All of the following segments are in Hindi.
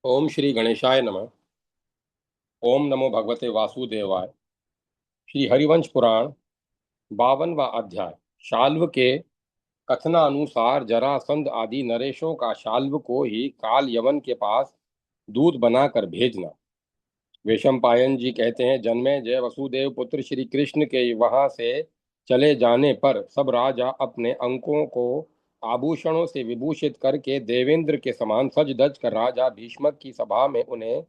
ओम श्री गणेशाय नमः। ओम नमो भगवते वासुदेवाय। श्री हरिवंश पुराण 52वां अध्याय। शाल्व के कथनानुसार जरासंध आदि नरेशों का शाल्व को ही काल यवन के पास दूत बनाकर भेजना। वेशंपायन जी कहते हैं, जन्मेजय वसुदेव पुत्र श्री कृष्ण के वहां से चले जाने पर सब राजा अपने अंकों को आभूषणों से विभूषित करके देवेंद्र के समान सज धज कर राजा भीष्मक की सभा में उन्हें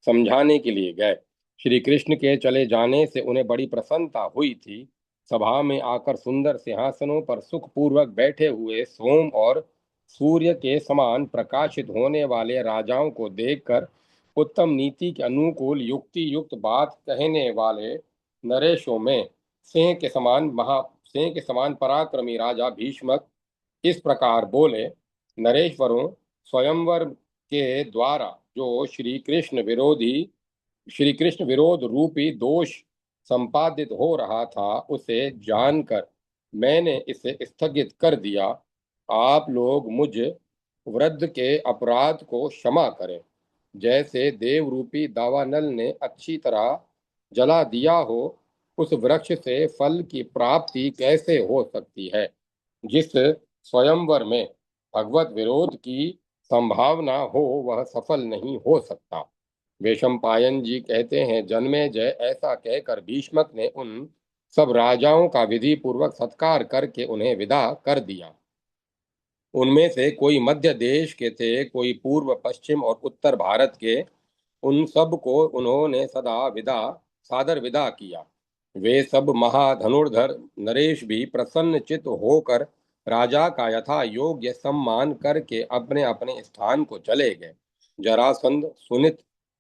समझाने के लिए गए। श्री कृष्ण के चले जाने से उन्हें बड़ी प्रसन्नता हुई थी। सभा में आकर सुंदर सिंहासनों पर सुखपूर्वक बैठे हुए सोम और सूर्य के समान प्रकाशित होने वाले राजाओं को देखकर उत्तम नीति के अनुकूल युक्ति युक्त बात कहने वाले नरेशों में सिंह के समान पराक्रमी राजा भीष्मक इस प्रकार बोले। नरेश्वरों, स्वयंवर के द्वारा जो श्री कृष्ण विरोध रूपी दोष संपादित हो रहा था, उसे जानकर मैंने इसे स्थगित कर दिया। आप लोग मुझ वृद्ध के अपराध को क्षमा करें। जैसे देव रूपी दावानल ने अच्छी तरह जला दिया हो, उस वृक्ष से फल की प्राप्ति कैसे हो सकती है। जिस स्वयंवर में भगवत विरोध की संभावना हो, वह सफल नहीं हो सकता। वेशंपायन जी कहते हैं, जन्मेजय ऐसा कहकर भीष्मक ने उन सब राजाओं का विधि पूर्वक सत्कार करके उन्हें विदा कर दिया। उनमें से कोई मध्य देश के थे, कोई पूर्व पश्चिम और उत्तर भारत के। उन सब को उन्होंने सादर विदा किया। वे सब महाधनुर्धर नरेश भी प्रसन्न चित्त होकर राजा का यथा योग्य सम्मान करके अपने अपने स्थान को चले गए। जरासंध, सुनित,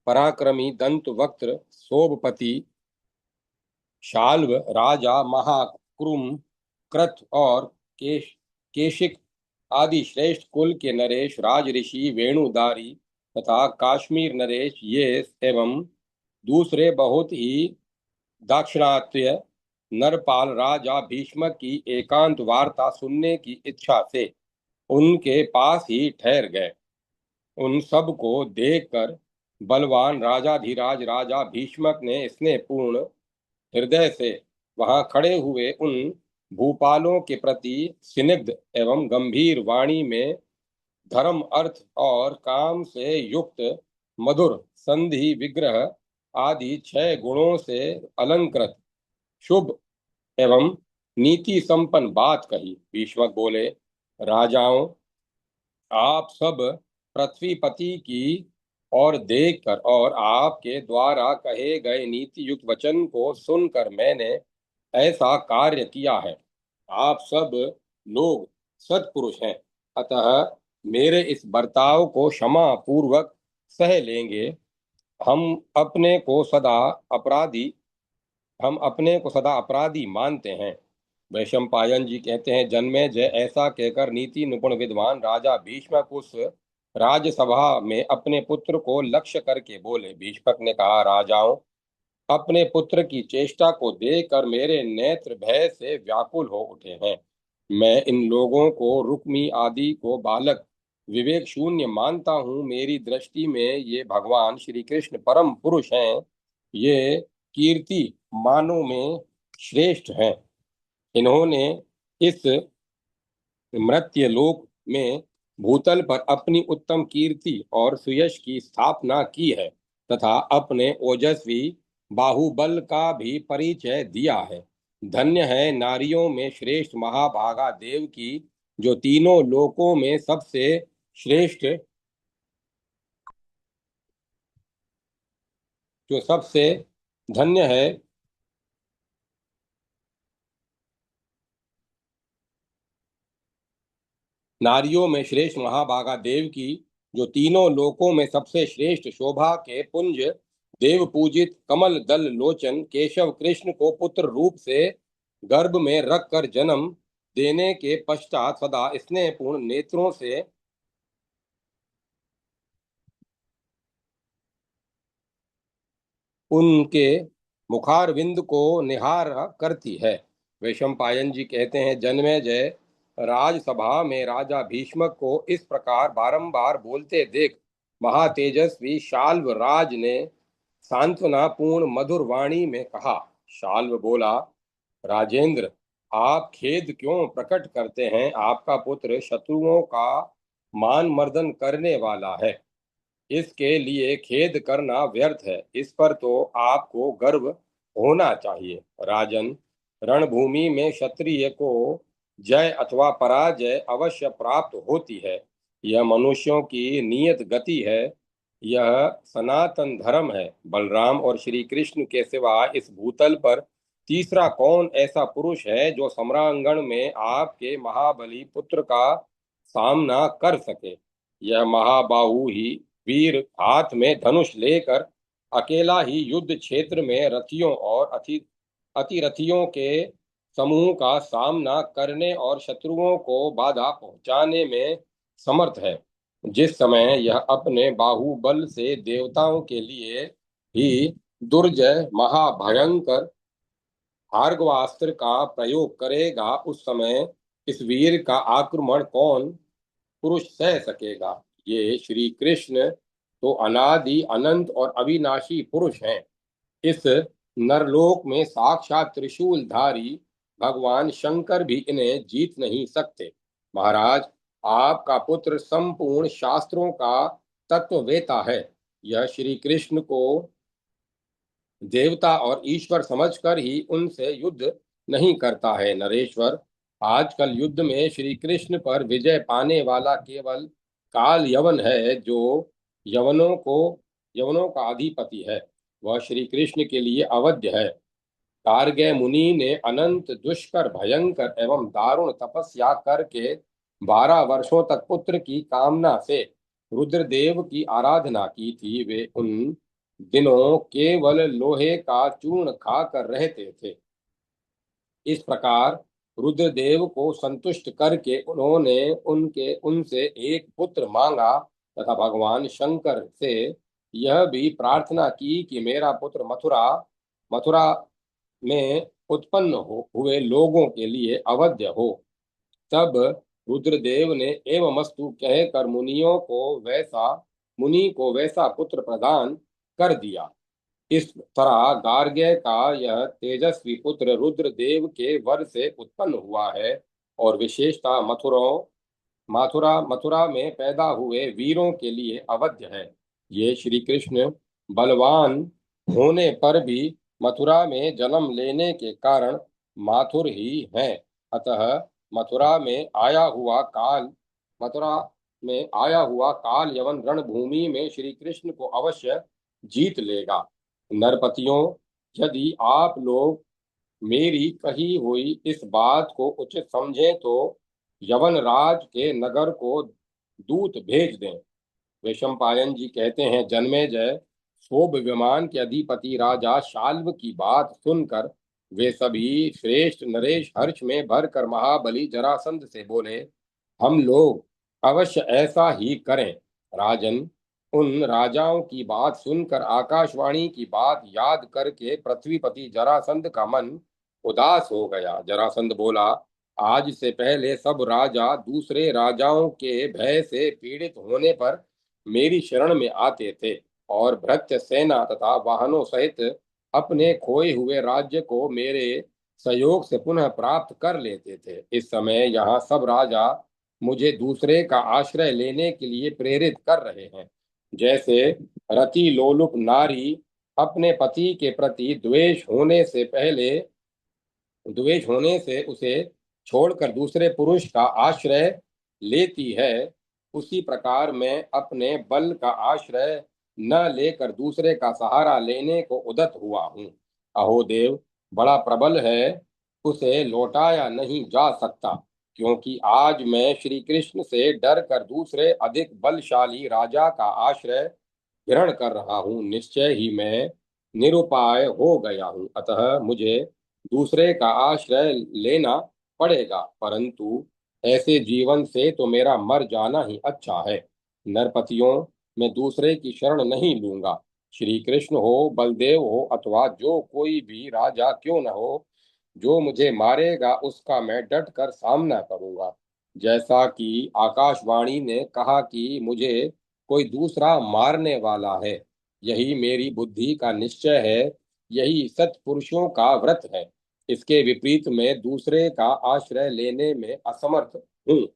पराक्रमी दंत वक्त्र, सोबपति, शाल्व, राजा महाकृम, कृत और केशिक आदि श्रेष्ठ कुल के नरेश, राज ऋषि वेणुदारी तथा काश्मीर नरेश ये एवं दूसरे बहुत ही दाक्षिणात्य नरपाल राजा भीष्मक की एकांत वार्ता सुनने की इच्छा से उनके पास ही ठहर गए। उन सब को देखकर बलवान राजाधिराज राजा भीष्मक ने स्नेहपूर्ण हृदय से वहां खड़े हुए उन भूपालों के प्रति स्निग्ध एवं गंभीर वाणी में धर्म, अर्थ और काम से युक्त मधुर संधि विग्रह आदि 6 गुणों से अलंकृत शुभ एवं नीति संपन्न बात कही। भीष्मक बोले, राजाओं, आप सब पृथ्वीपति की ओर देखकर और आपके द्वारा कहे गए नीति युक्त वचन को सुनकर मैंने ऐसा कार्य किया है। आप सब लोग सत्पुरुष हैं, अतः मेरे इस बर्ताव को क्षमा पूर्वक सह लेंगे। हम अपने को सदा अपराधी हम अपने को सदा अपराधी मानते हैं। वैशंपायन जी कहते हैं, जन्मेजय ऐसा कहकर नीति निपुण विद्वान राजा भीष्मक उस राजसभा में अपने पुत्र को लक्ष्य करके बोले। भीष्मक ने कहा, राजाओं, अपने पुत्र की चेष्टा को देखकर मेरे नेत्र भय से व्याकुल हो उठे हैं। मैं इन लोगों को, रुक्मी आदि को बालक विवेक शून्य मानता हूँ। मेरी दृष्टि में ये भगवान श्री कृष्ण परम पुरुष हैं। ये कीर्ति मानों में श्रेष्ठ हैं। इन्होंने इस मर्त्यलोक में भूतल पर अपनी उत्तम कीर्ति और सुयश की स्थापना की है तथा अपने ओजस्वी बाहुबल का भी परिचय दिया है। धन्य है नारियों में श्रेष्ठ महाभागा देव की, जो तीनों लोकों में सबसे श्रेष्ठ जो सबसे धन्य है नारियों में श्रेष्ठ महाभागा देव की, जो तीनों लोकों में सबसे श्रेष्ठ शोभा के पुंज देव पूजित कमल दल लोचन केशव कृष्ण को पुत्र रूप से गर्भ में रखकर जन्म देने के पश्चात सदा स्नेहपूर्ण नेत्रों से उनके मुखारविंद को निहार करती है। वैशंपायन जी कहते हैं, जन्मेजय राजसभा में राजा भीष्मक को इस प्रकार बारंबार बोलते देख महातेजस्वी शाल्वराज ने सांत्वनापूर्ण मधुर वाणी में कहा। शाल्व बोला, राजेंद्र, आप खेद क्यों प्रकट करते हैं? आपका पुत्र शत्रुओं का मान मर्दन करने वाला है। इसके लिए खेद करना व्यर्थ है। इस पर तो आपको गर्व होना चाहिए। राजन, रणभूमि में क्षत्रिय को जय अथवा पराजय अवश्य प्राप्त होती है। यह मनुष्यों की नियत गति है। यह सनातन धर्म है। बलराम और श्री कृष्ण के सिवा इस भूतल पर तीसरा कौन ऐसा पुरुष है जो सम्रांगण में आपके महाबली पुत्र का सामना कर सके? यह महाबाहु ही वीर हाथ में धनुष लेकर अकेला ही युद्ध क्षेत्र में रथियों और अतिरथियों के समूह का सामना करने और शत्रुओं को बाधा पहुंचाने में समर्थ है। जिस समय यह अपने बाहुबल से देवताओं के लिए ही दुर्जय महाभयंकर भार्गवास्त्र का प्रयोग करेगा, उस समय इस वीर का आक्रमण कौन पुरुष सह सकेगा? ये श्री कृष्ण तो अनादि अनंत और अविनाशी पुरुष हैं। इस नरलोक में साक्षात त्रिशूलधारी भगवान शंकर भी इन्हें जीत नहीं सकते। महाराज, आपका पुत्र संपूर्ण शास्त्रों का तत्ववेता है। यह श्री कृष्ण को देवता और ईश्वर समझकर ही उनसे युद्ध नहीं करता है। नरेश्वर, आजकल युद्ध में श्री कृष्ण पर विजय पाने वाला केवल काल यवन है, जो यवनों का अधिपति है। वह श्री कृष्ण के लिए अवध्य है। कारगे मुनि ने अनंत दुष्कर भयंकर एवं दारुण तपस्या करके 12 वर्षों तक पुत्र की कामना से रुद्रदेव की आराधना की थी। वे उन दिनों केवल लोहे का चूर्ण खाकर रहते थे। इस प्रकार रुद्रदेव को संतुष्ट करके उन्होंने उनसे एक पुत्र मांगा तथा भगवान शंकर से यह भी प्रार्थना की कि मेरा पुत्र मथुरा में उत्पन्न हुए लोगों के लिए अवध्य हो। तब रुद्रदेव ने एवमस्तु कहकर मुनि को वैसा पुत्र प्रदान कर दिया। इस तरह गार्ग्य का यह तेजस्वी पुत्र रुद्रदेव के वर से उत्पन्न हुआ है और विशेषता मथुरा में पैदा हुए वीरों के लिए अवध्य है। ये श्री कृष्ण बलवान होने पर भी मथुरा में जन्म लेने के कारण माथुर ही हैं। अतः मथुरा में आया हुआ काल यवन रणभूमि में श्री कृष्ण को अवश्य जीत लेगा। नरपतियों, यदि आप लोग मेरी कही हुई इस बात को उचित समझें तो यवन राज के नगर को दूत भेज दें। वैशंपायन जी कहते हैं, जन्मेजय, शोभ विमान के अधिपति राजा शाल्व की बात सुनकर वे सभी श्रेष्ठ नरेश हर्ष में भरकर महाबली जरासंध से बोले, हम लोग अवश्य ऐसा ही करें। राजन, उन राजाओं की बात सुनकर आकाशवाणी की बात याद करके पृथ्वीपति जरासंध का मन उदास हो गया। जरासंध बोला, आज से पहले सब राजा दूसरे राजाओं के भय से पीड़ित होने पर मेरी शरण में आते थे और भृत्य सेना तथा वाहनों सहित अपने खोए हुए राज्य को मेरे सहयोग से पुनः प्राप्त कर लेते थे। इस समय यहाँ सब राजा मुझे दूसरे का आश्रय लेने के लिए प्रेरित कर रहे हैं। जैसे रति लोलुप नारी अपने पति के प्रति द्वेष होने से उसे छोड़कर दूसरे पुरुष का आश्रय लेती है, उसी प्रकार मैं अपने बल का आश्रय न लेकर दूसरे का सहारा लेने को उद्यत हुआ हूँ। अहो देव, बड़ा प्रबल है, उसे लौटाया नहीं जा सकता, क्योंकि आज मैं श्री कृष्ण से डर कर दूसरे अधिक बलशाली राजा का आश्रय ग्रहण कर रहा हूँ। निश्चय ही मैं निरुपाय हो गया हूँ, अतः मुझे दूसरे का आश्रय लेना पड़ेगा, परंतु ऐसे जीवन से तो मेरा मर जाना ही अच्छा है। नरपतियों, मैं दूसरे की शरण नहीं लूंगा। श्री कृष्ण हो, बलदेव हो अथवा जो कोई भी राजा क्यों न हो, जो मुझे मारेगा उसका मैं डट कर सामना करूंगा। जैसा कि आकाशवाणी ने कहा कि मुझे कोई दूसरा मारने वाला है। यही मेरी बुद्धि का निश्चय है, यही सत्पुरुषों का व्रत है। इसके विपरीत मैं दूसरे का आश्रय लेने में असमर्थ हूँ।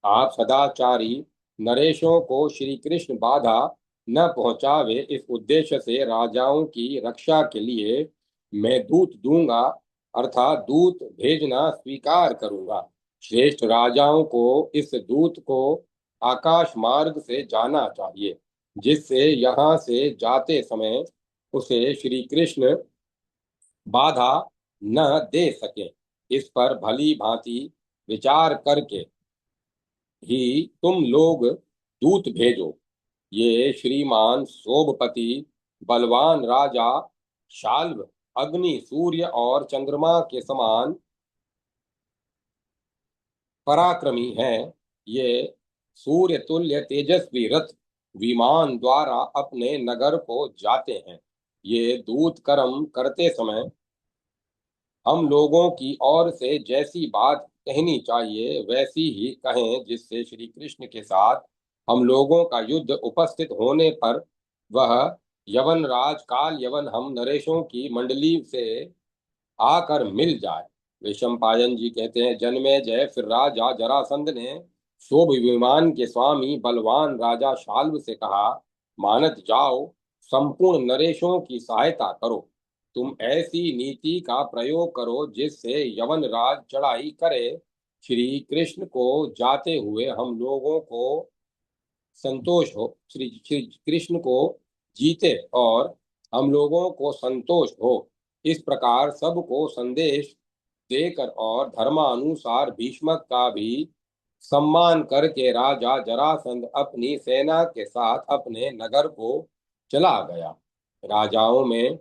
आप सदाचारी नरेशों को श्री कृष्ण बाधा न पहुंचावे, इस उद्देश्य से राजाओं की रक्षा के लिए मैं दूत दूंगा, अर्थात दूत भेजना स्वीकार करूंगा। श्रेष्ठ राजाओं को इस दूत को आकाश मार्ग से जाना चाहिए, जिससे यहाँ से जाते समय उसे श्री कृष्ण बाधा न दे सके। इस पर भली भांति विचार करके ही तुम लोग दूत भेजो। ये श्रीमान शोभपति बलवान राजा शाल्व अग्नि सूर्य और चंद्रमा के समान पराक्रमी हैं। ये सूर्य तुल्य तेजस्वी रथ विमान द्वारा अपने नगर को जाते हैं। ये दूत कर्म करते समय हम लोगों की ओर से जैसी बात कहनी चाहिए वैसी ही कहें, जिससे श्री कृष्ण के साथ हम लोगों का युद्ध उपस्थित होने पर वह यवन राज काल यवन हम नरेशों की मंडली से आकर मिल जाए। विशंपायन जी कहते हैं, जन्मे जय फिर राजा जरासंध ने शोभ विमान के स्वामी बलवान राजा शाल्व से कहा, मानत जाओ, संपूर्ण नरेशों की सहायता करो। तुम ऐसी नीति का प्रयोग करो जिससे यवन राज चढ़ाई करे, श्री कृष्ण को जाते हुए हम लोगों को संतोष हो, श्री श्री कृष्ण को जीते और हम लोगों को संतोष हो। इस प्रकार सबको संदेश देकर और धर्मानुसार भीष्मक का भी सम्मान करके राजा जरासंध अपनी सेना के साथ अपने नगर को चला गया। राजाओं में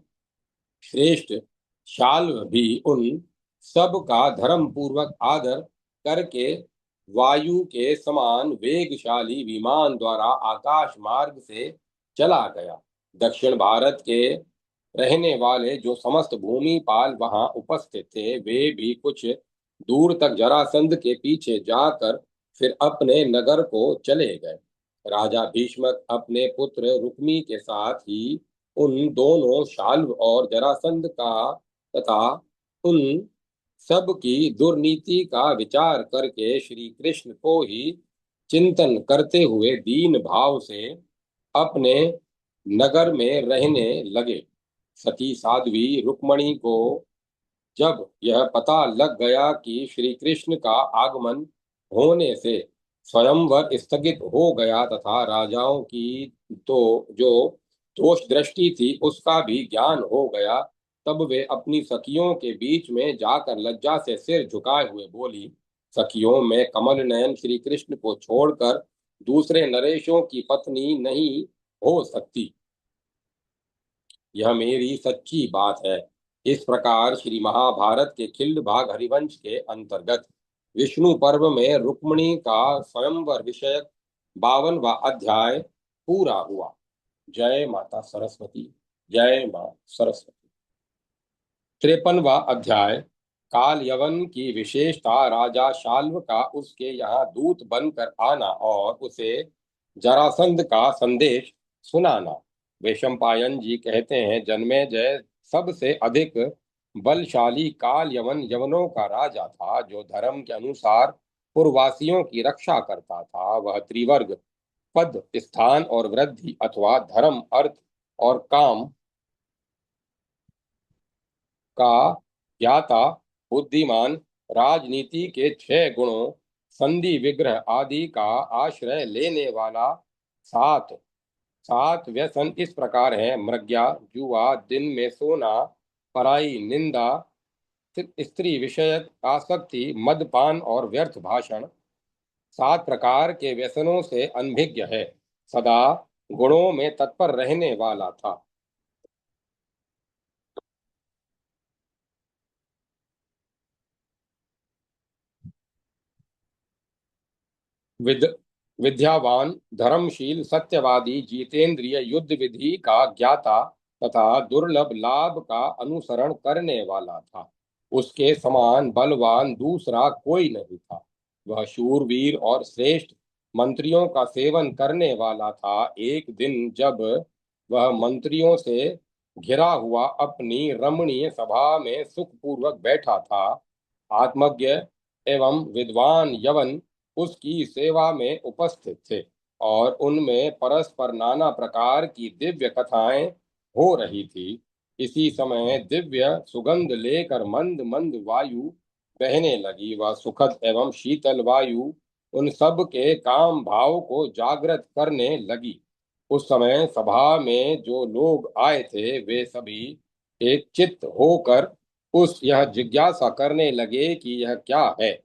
श्रेष्ठ शाल्व भी उन सब का धर्म पूर्वक आदर करके वायु के समान वेगशाली विमान द्वारा आकाश मार्ग से चला गया। दक्षिण भारत के रहने वाले जो समस्त भूमिपाल वहां उपस्थित थे, वे भी कुछ दूर तक जरासंध के पीछे जाकर फिर अपने नगर को चले गए। राजा भीष्मक अपने पुत्र रुक्मी के साथ ही उन दोनों शाल्व और जरासंध का तथा उन सब की दुर्नीति का विचार करके श्री कृष्ण को ही चिंतन करते हुए दीन भाव से अपने नगर में रहने लगे। सती साध्वी रुक्मणी को जब यह पता लग गया कि श्री कृष्ण का आगमन होने से स्वयंवर स्थगित हो गया तथा राजाओं की तो जो दोष दृष्टि थी उसका भी ज्ञान हो गया, तब वे अपनी सखियों के बीच में जाकर लज्जा से सिर झुकाए हुए बोली, सखियों, मैं कमल नयन श्री कृष्ण को छोड़कर दूसरे नरेशों की पत्नी नहीं हो सकती। यह मेरी सच्ची बात है। इस प्रकार श्री महाभारत के खिल्ड भाग हरिवंश के अंतर्गत विष्णु पर्व में रुक्मिणी का स्वयंवर विषयक 52वां अध्याय पूरा हुआ। जय माता सरस्वती। जय मां सरस्वती। 53वां अध्याय काल यवन की विशेषता, राजा शाल्व का उसके यहाँ दूत बनकर आना और उसे जरासंध का संदेश सुनाना। वैशंपायन जी कहते हैं, जन्मेजय सबसे अधिक बलशाली काल यवन यवनों का राजा था, जो धर्म के अनुसार पूर्ववासियों की रक्षा करता था। वह त्रिवर्ग पद स्थान और वृद्धि अथवा धर्म अर्थ और काम का ज्ञाता, बुद्धिमान, राजनीति के 6 गुणों, संधि विग्रह आदि का आश्रय लेने वाला, सात सात व्यसन इस प्रकार है, मृग्या, जुआ, दिन में सोना, पराई निंदा, स्त्री विषयक आसक्ति, मदपान और व्यर्थ भाषण, 7 प्रकार के व्यसनों से अनभिज्ञ है, सदा गुणों में तत्पर रहने वाला था। विद विद्यावान, धर्मशील, सत्यवादी, जितेंद्रिय, युद्ध विधि का ज्ञाता तथा दुर्लभ लाभ का अनुसरण करने वाला था। उसके समान बलवान दूसरा कोई नहीं था। वह शूरवीर और श्रेष्ठ मंत्रियों का सेवन करने वाला था। एक दिन जब वह मंत्रियों से घिरा हुआ अपनी रमणीय सभा में सुखपूर्वक बैठा था, आत्मज्ञ एवं विद्वान यवन उसकी सेवा में उपस्थित थे और उनमें परस्पर नाना प्रकार की दिव्य कथाएं हो रही थी। इसी समय दिव्य सुगंध लेकर मंद मंद वायु बहने लगी। वह सुखद एवं शीतल वायु उन सब के काम भाव को जागृत करने लगी। उस समय सभा में जो लोग आए थे वे सभी एक चित्त होकर उस यह जिज्ञासा करने लगे कि यह क्या है।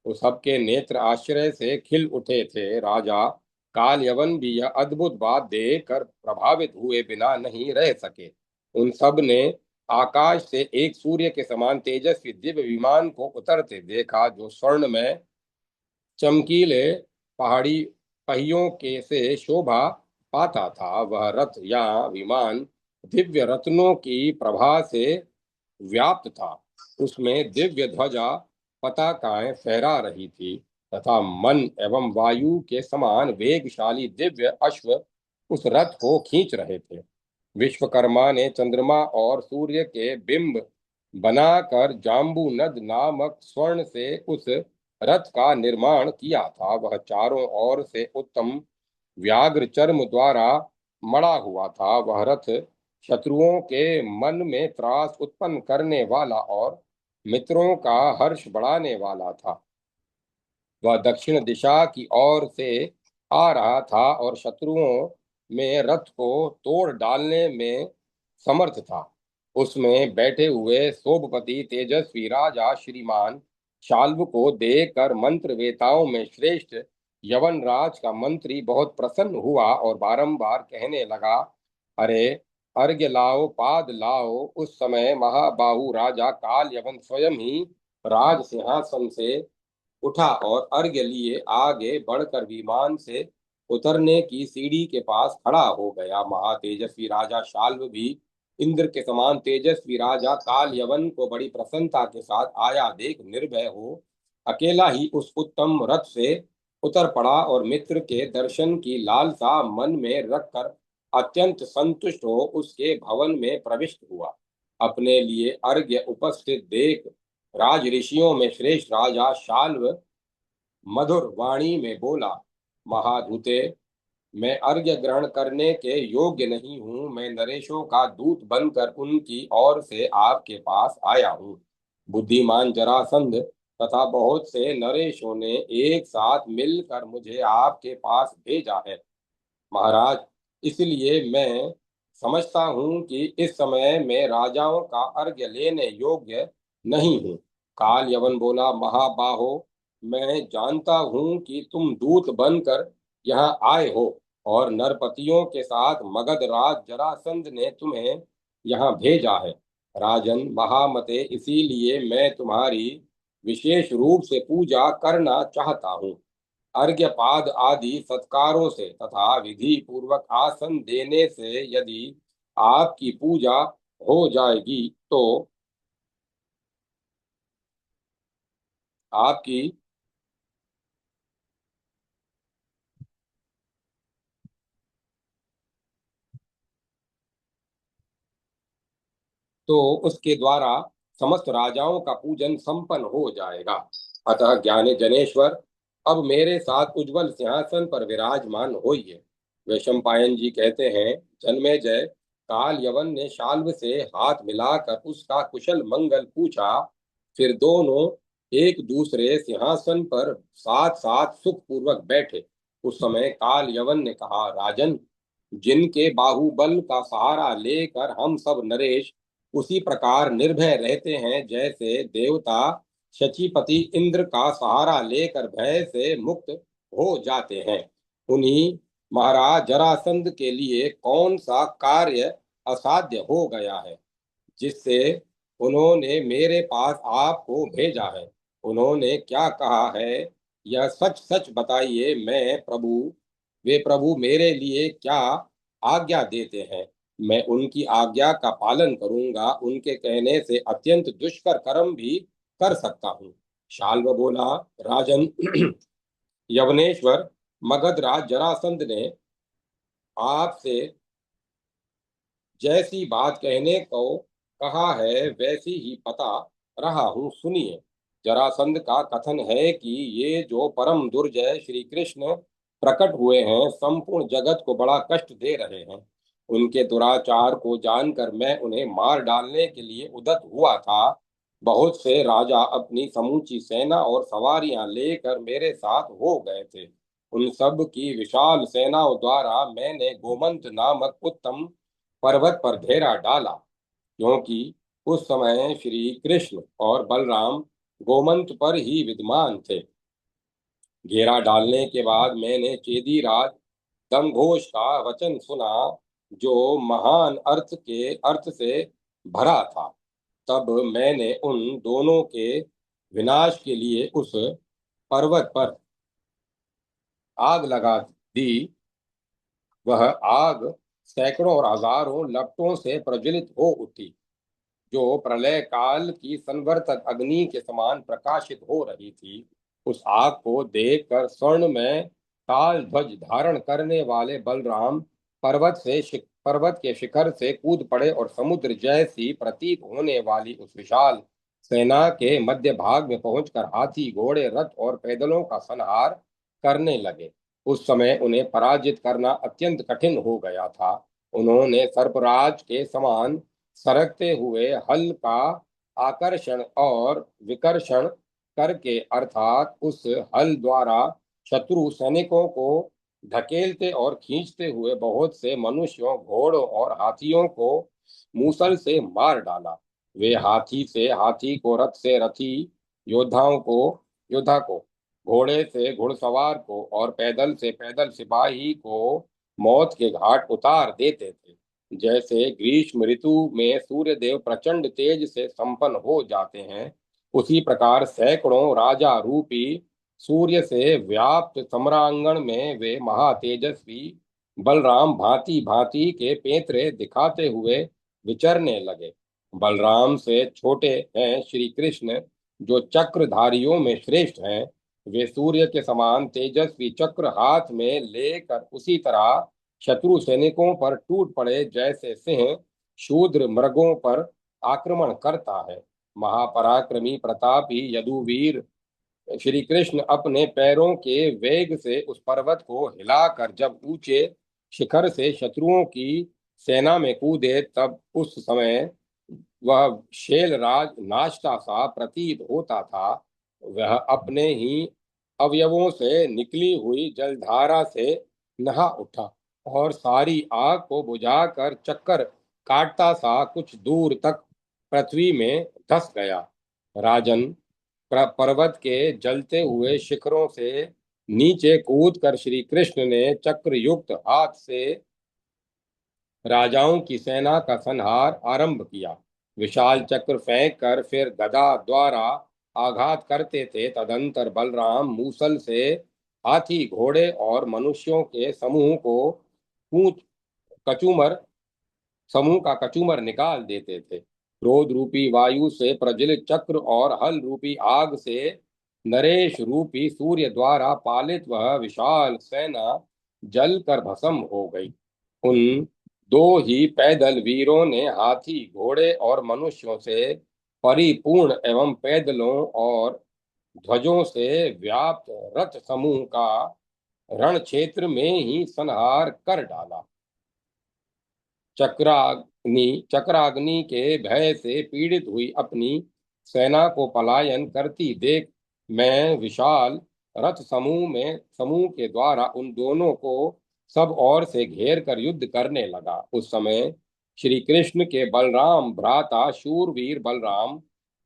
उस सबके नेत्र आश्चर्य से खिल उठे थे। राजा काल यवन भी यह अद्भुत बात देखकर प्रभावित हुए बिना नहीं रह सके। उन सब ने आकाश से एक सूर्य के समान तेजस्वी दिव्य विमान को उतरते देखा, जो स्वर्ण में चमकीले पहाड़ी पहियों के से शोभा पाता था। वह रथ या विमान दिव्य रत्नों की प्रभा से व्याप्त था। उसमें दिव्य ध्वजा पताकाएं फहरा रही थी तथा मन एवं वायु के समान वेगशाली दिव्य अश्व उस रथ को खींच रहे थे। विश्वकर्मा ने चंद्रमा और सूर्य के बिंब बनाकर जाम्बू नद नामक स्वर्ण से उस रथ का निर्माण किया था। वह चारों ओर से उत्तम व्याघ्र चर्म द्वारा मढ़ा हुआ था। वह रथ शत्रुओं के मन में त्रास उत्पन्न करने वाला और मित्रों का हर्ष बढ़ाने वाला था। वह दक्षिण दिशा की ओर से आ रहा था और शत्रुओं में रथ को तोड़ डालने में समर्थ था। उसमें बैठे हुए सोमपति तेजस्वी राजा श्रीमान शाल्व को देखकर मंत्र वेताओं में श्रेष्ठ यवन राज का मंत्री बहुत प्रसन्न हुआ और बारंबार कहने लगा, अरे अर्घ्य लाओ, पाद लाओ। उस समय महाबाहु राजा काल यवन स्वयं ही राज सिंहासन से उठा और अर्घ्य लिए आगे बढ़कर विमान से उतरने की सीढ़ी के पास खड़ा हो गया। महातेजस्वी राजा शाल्व भी इंद्र के समान तेजस्वी राजा काल यवन को बड़ी प्रसन्नता के साथ आया देख निर्भय हो अकेला ही उस उत्तम रथ से उतर पड़ा और मित्र के दर्शन की लालसा मन में रखकर अत्यंत संतुष्ट हो उसके भवन में प्रविष्ट हुआ। अपने लिए अर्घ्य उपस्थित देख राज ऋषियों में श्रेष्ठ राजा शाल्व मधुर वाणी में बोला, महाधूते, मैं अर्घ्य ग्रहण करने के योग्य नहीं हूँ। मैं नरेशों का दूत बनकर उनकी ओर से आपके पास आया हूँ। बुद्धिमान जरासंध तथा बहुत से नरेशों ने एक साथ मिलकर मुझे आपके पास भेजा है महाराज। इसलिए मैं समझता हूँ कि इस समय मैं राजाओं का अर्घ्य लेने योग्य नहीं हूँ। काल यवन बोला, महाबाहो, मैं जानता हूँ कि तुम दूत बनकर यहाँ आए हो और नरपतियों के साथ मगध राज जरासंध ने तुम्हें यहाँ भेजा है। राजन महामते, इसीलिए मैं तुम्हारी विशेष रूप से पूजा करना चाहता हूँ। अर्घ्यपाद आदि सत्कारों से तथा विधि पूर्वक आसन देने से यदि आपकी पूजा हो जाएगी तो आपकी तो उसके द्वारा समस्त राजाओं का पूजन संपन्न हो जाएगा। अतः ज्ञानी जनेश्वर, अब मेरे साथ उज्जवल सिंहासन पर विराजमान होइए। वैशंपायन जी कहते हैं, जन्मेजय, काल यवन ने शाल्व से हाथ मिलाकर उसका कुशल मंगल पूछा। फिर दोनों एक दूसरे सिंहासन पर साथ साथ सुखपूर्वक बैठे। उस समय काल यवन ने कहा, राजन, जिनके बाहुबल का सहारा लेकर हम सब नरेश उसी प्रकार निर्भय रहते हैं, जैसे देवता शचीपति इंद्र का सहारा लेकर भय से मुक्त हो जाते हैं, उन्हीं महाराज जरासंध के लिए कौन सा कार्य असाध्य हो गया है जिससे उन्होंने मेरे पास आपको भेजा है। उन्होंने क्या कहा है, यह सच सच बताइए। वे प्रभु मेरे लिए क्या आज्ञा देते हैं, मैं उनकी आज्ञा का पालन करूंगा। उनके कहने से अत्यंत दुष्कर कर्म भी कर सकता हूँ। शाल्व बोला, राजन, यवनेश्वर, मगधराज जरासंध ने आपसे जैसी बात कहने को कहा है वैसी ही पता रहा हूँ, सुनिए। जरासंध का कथन है कि ये जो परम दुर्जय श्री कृष्ण प्रकट हुए हैं, संपूर्ण जगत को बड़ा कष्ट दे रहे हैं। उनके दुराचार को जानकर मैं उन्हें मार डालने के लिए उद्यत हुआ था। बहुत से राजा अपनी समूची सेना और सवारियां लेकर मेरे साथ हो गए थे। उन सब की विशाल सेनाओं द्वारा मैंने गोमंत नामक उत्तम पर्वत पर घेरा डाला, क्योंकि उस समय श्री कृष्ण और बलराम गोमंत पर ही विद्यमान थे। घेरा डालने के बाद मैंने चेदी राज दमघोष का वचन सुना, जो महान अर्थ से भरा था। तब मैंने उन दोनों के विनाश के लिए उस पर्वत पर आग लगा दी। वह आग सैकड़ों और हजारों लपटों से प्रज्वलित हो उठी, जो प्रलय काल की संवर्तक अग्नि के समान प्रकाशित हो रही थी। उस आग को देखकर स्वर्ण में काल ध्वज धारण करने वाले बलराम पर्वत के शिखर से कूद पड़े और समुद्र जैसी प्रतीत होने वाली उस विशाल सेना के मध्य भाग में पहुंचकर हाथी, घोड़े, रथ और पैदलों का संहार करने लगे। उस समय उन्हें पराजित करना अत्यंत कठिन हो गया था। उन्होंने सर्पराज के समान सरकते हुए हल का आकर्षण और विकर्षण करके, अर्थात उस हल द्वारा शत्रु सैनिकों को धकेलते और खींचते हुए बहुत से मनुष्यों, घोड़ों और हाथियों को मूसल से मार डाला। वे हाथी से हाथी को, रथ से रथी योद्धा को, घोड़े से घुड़सवार को और पैदल से पैदल सिपाही को मौत के घाट उतार देते थे। जैसे ग्रीष्म ऋतु में सूर्य देव प्रचंड तेज से संपन्न हो जाते हैं, उसी प्रकार सैकड़ों राजा रूपी सूर्य से व्याप्त सम्रांगण में वे महातेजस्वी बलराम भांति भांति के पैंतरे दिखाते हुए विचरने लगे। बलराम से छोटे हैं श्री कृष्ण, जो चक्रधारियों में श्रेष्ठ हैं। वे सूर्य के समान तेजस्वी चक्र हाथ में लेकर उसी तरह शत्रु सैनिकों पर टूट पड़े, जैसे सिंह शूद्र मृगों पर आक्रमण करता है। महापराक्रमी प्रतापी यदुवीर श्री कृष्ण अपने पैरों के वेग से उस पर्वत को हिलाकर जब ऊंचे शिखर से शत्रुओं की सेना में कूदे, तब उस समय वह शैलराज नाचता सा प्रतीत होता था। वह अपने ही अवयवों से निकली हुई जलधारा से नहा उठा और सारी आग को बुझाकर चक्कर काटता सा कुछ दूर तक पृथ्वी में धंस गया। राजन, पर्वत के जलते हुए शिखरों से नीचे कूदकर श्री कृष्ण ने चक्र युक्त हाथ से राजाओं की सेना का संहार आरंभ किया। विशाल चक्र फेंक कर फिर गदा द्वारा आघात करते थे। तदंतर बलराम मूसल से हाथी, घोड़े और मनुष्यों के कूच कचूमर समूह का कचूमर निकाल देते थे। क्रोध रूपी वायु से प्रज्वलित चक्र और हल रूपी आग से नरेश रूपी सूर्य द्वारा पालित वह विशाल सेना जल कर भस्म हो गई। उन दो ही पैदल वीरों ने हाथी, घोड़े और मनुष्यों से परिपूर्ण एवं पैदलों और ध्वजों से व्याप्त रथ समूह का रण क्षेत्र में ही संहार कर डाला। चक्राग्नि के भय से पीड़ित हुई अपनी सेना को पलायन करती देख मैं विशाल रथ समूह के द्वारा उन दोनों को सब ओर से घेर कर युद्ध करने लगा। उस समय श्री कृष्ण के बलराम भ्राता शूरवीर बलराम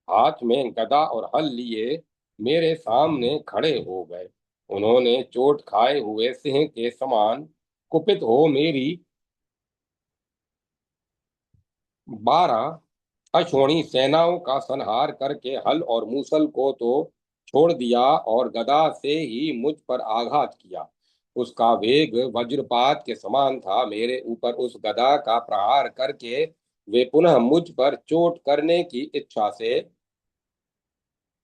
हाथ में गदा और हल लिए मेरे सामने खड़े हो गए। उन्होंने चोट खाए हुए सिंह के समान कुपित हो मेरी 12 अश्वनी सेनाओं का संहार करके हल और मूसल को तो छोड़ दिया और गदा से ही मुझ पर आघात किया। उसका वेग वज्रपात के समान था। मेरे ऊपर उस गदा का प्रहार करके वे पुनः मुझ पर चोट करने की इच्छा से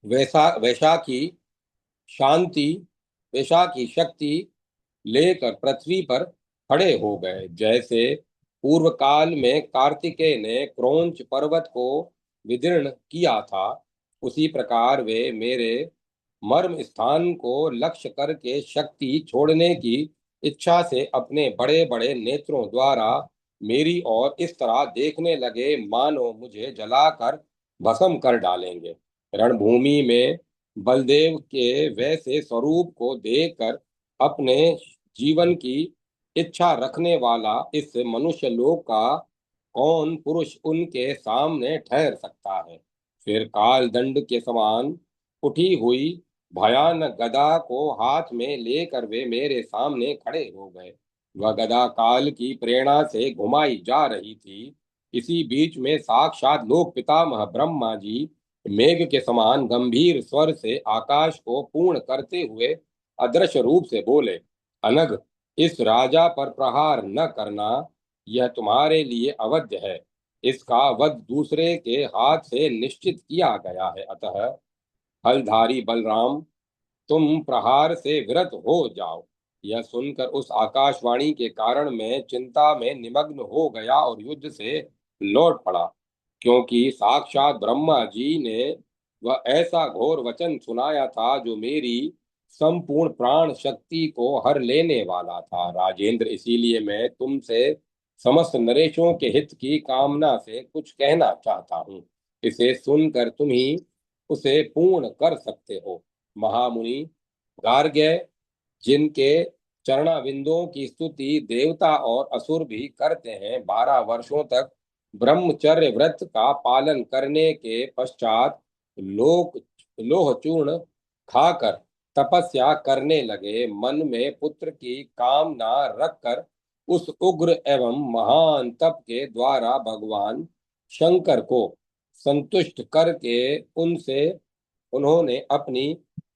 वैसा वैसा की शांति वैसा की शक्ति लेकर पृथ्वी पर खड़े हो गए। जैसे पूर्व काल में कार्तिकेय ने क्रोंच पर्वत को विदीर्ण किया था, उसी प्रकार वे मेरे मर्म स्थान को लक्ष्य करके शक्ति छोड़ने की इच्छा से अपने बड़े बड़े नेत्रों द्वारा मेरी ओर इस तरह देखने लगे मानो मुझे जलाकर भस्म कर डालेंगे। रणभूमि में बलदेव के वैसे स्वरूप को देखकर अपने जीवन की इच्छा रखने वाला इस मनुष्य लोक का कौन पुरुष उनके सामने ठहर सकता है। फिर काल दंड के समान उठी हुई भयानक गदा को हाथ में लेकर वे मेरे सामने खड़े हो गए। वह गदा काल की प्रेरणा से घुमाई जा रही थी। इसी बीच में साक्षात लोक पितामह ब्रह्मा जी मेघ के समान गंभीर स्वर से आकाश को पूर्ण करते हुए अदृश्य रूप से बोले, अनग, इस राजा पर प्रहार न करना, यह तुम्हारे लिए अवध्य है। इसका वध दूसरे के हाथ से निश्चित किया गया है, अतः हलधारी बलराम, तुम प्रहार से विरत हो जाओ। यह सुनकर उस आकाशवाणी के कारण मैं चिंता में निमग्न हो गया और युद्ध से लौट पड़ा, क्योंकि साक्षात ब्रह्मा जी ने वह ऐसा घोर वचन सुनाया था जो मेरी संपूर्ण प्राण शक्ति को हर लेने वाला था। राजेंद्र, इसीलिए मैं तुमसे समस्त नरेशों के हित की कामना से कुछ कहना चाहता हूँ। इसे सुनकर तुम ही उसे पूर्ण कर सकते हो। महामुनि गार्ग्य, जिनके चरणाविंदों की स्तुति देवता और असुर भी करते हैं, 12 वर्षों तक ब्रह्मचर्य व्रत का पालन करने के पश्चात लोक लोह चूर्ण खाकर तपस्या करने लगे। मन में पुत्र की कामना रखकर उस उग्र एवं महान तप के द्वारा भगवान शंकर को संतुष्ट करके उनसे उन्होंने अपनी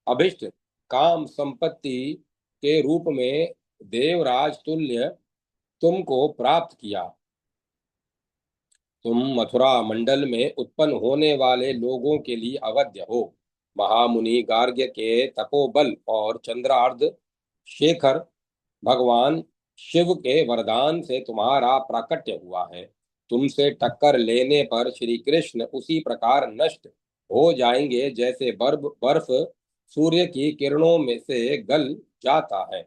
अभिष्ट काम संपत्ति के रूप में देवराज तुल्य तुमको प्राप्त किया। तुम मथुरा मंडल में उत्पन्न होने वाले लोगों के लिए अवध्य हो। महामुनि गार्ग्य के तपोबल और चंद्रार्ध शेखर भगवान शिव के वरदान से तुम्हारा प्राकट्य हुआ है। तुमसे टक्कर लेने पर श्री कृष्ण उसी प्रकार नष्ट हो जाएंगे जैसे बर्फ सूर्य की किरणों में से गल जाता है।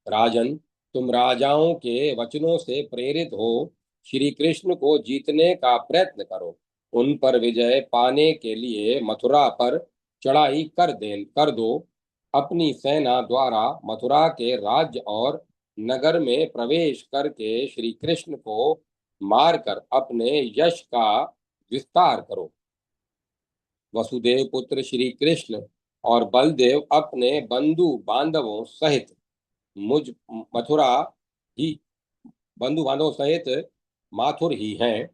राजन, तुम राजाओं के वचनों से प्रेरित हो श्री कृष्ण को जीतने का प्रयत्न करो। उन पर विजय पाने के लिए मथुरा पर चढ़ाई कर दो। अपनी सेना द्वारा मथुरा के राज्य और नगर में प्रवेश करके श्री कृष्ण को मारकर अपने यश का विस्तार करो। वसुदेव पुत्र श्री कृष्ण और बलदेव अपने बंधु बांधवों सहित मुझ मथुरा ही बंधु बांधव सहित माथुर ही हैं।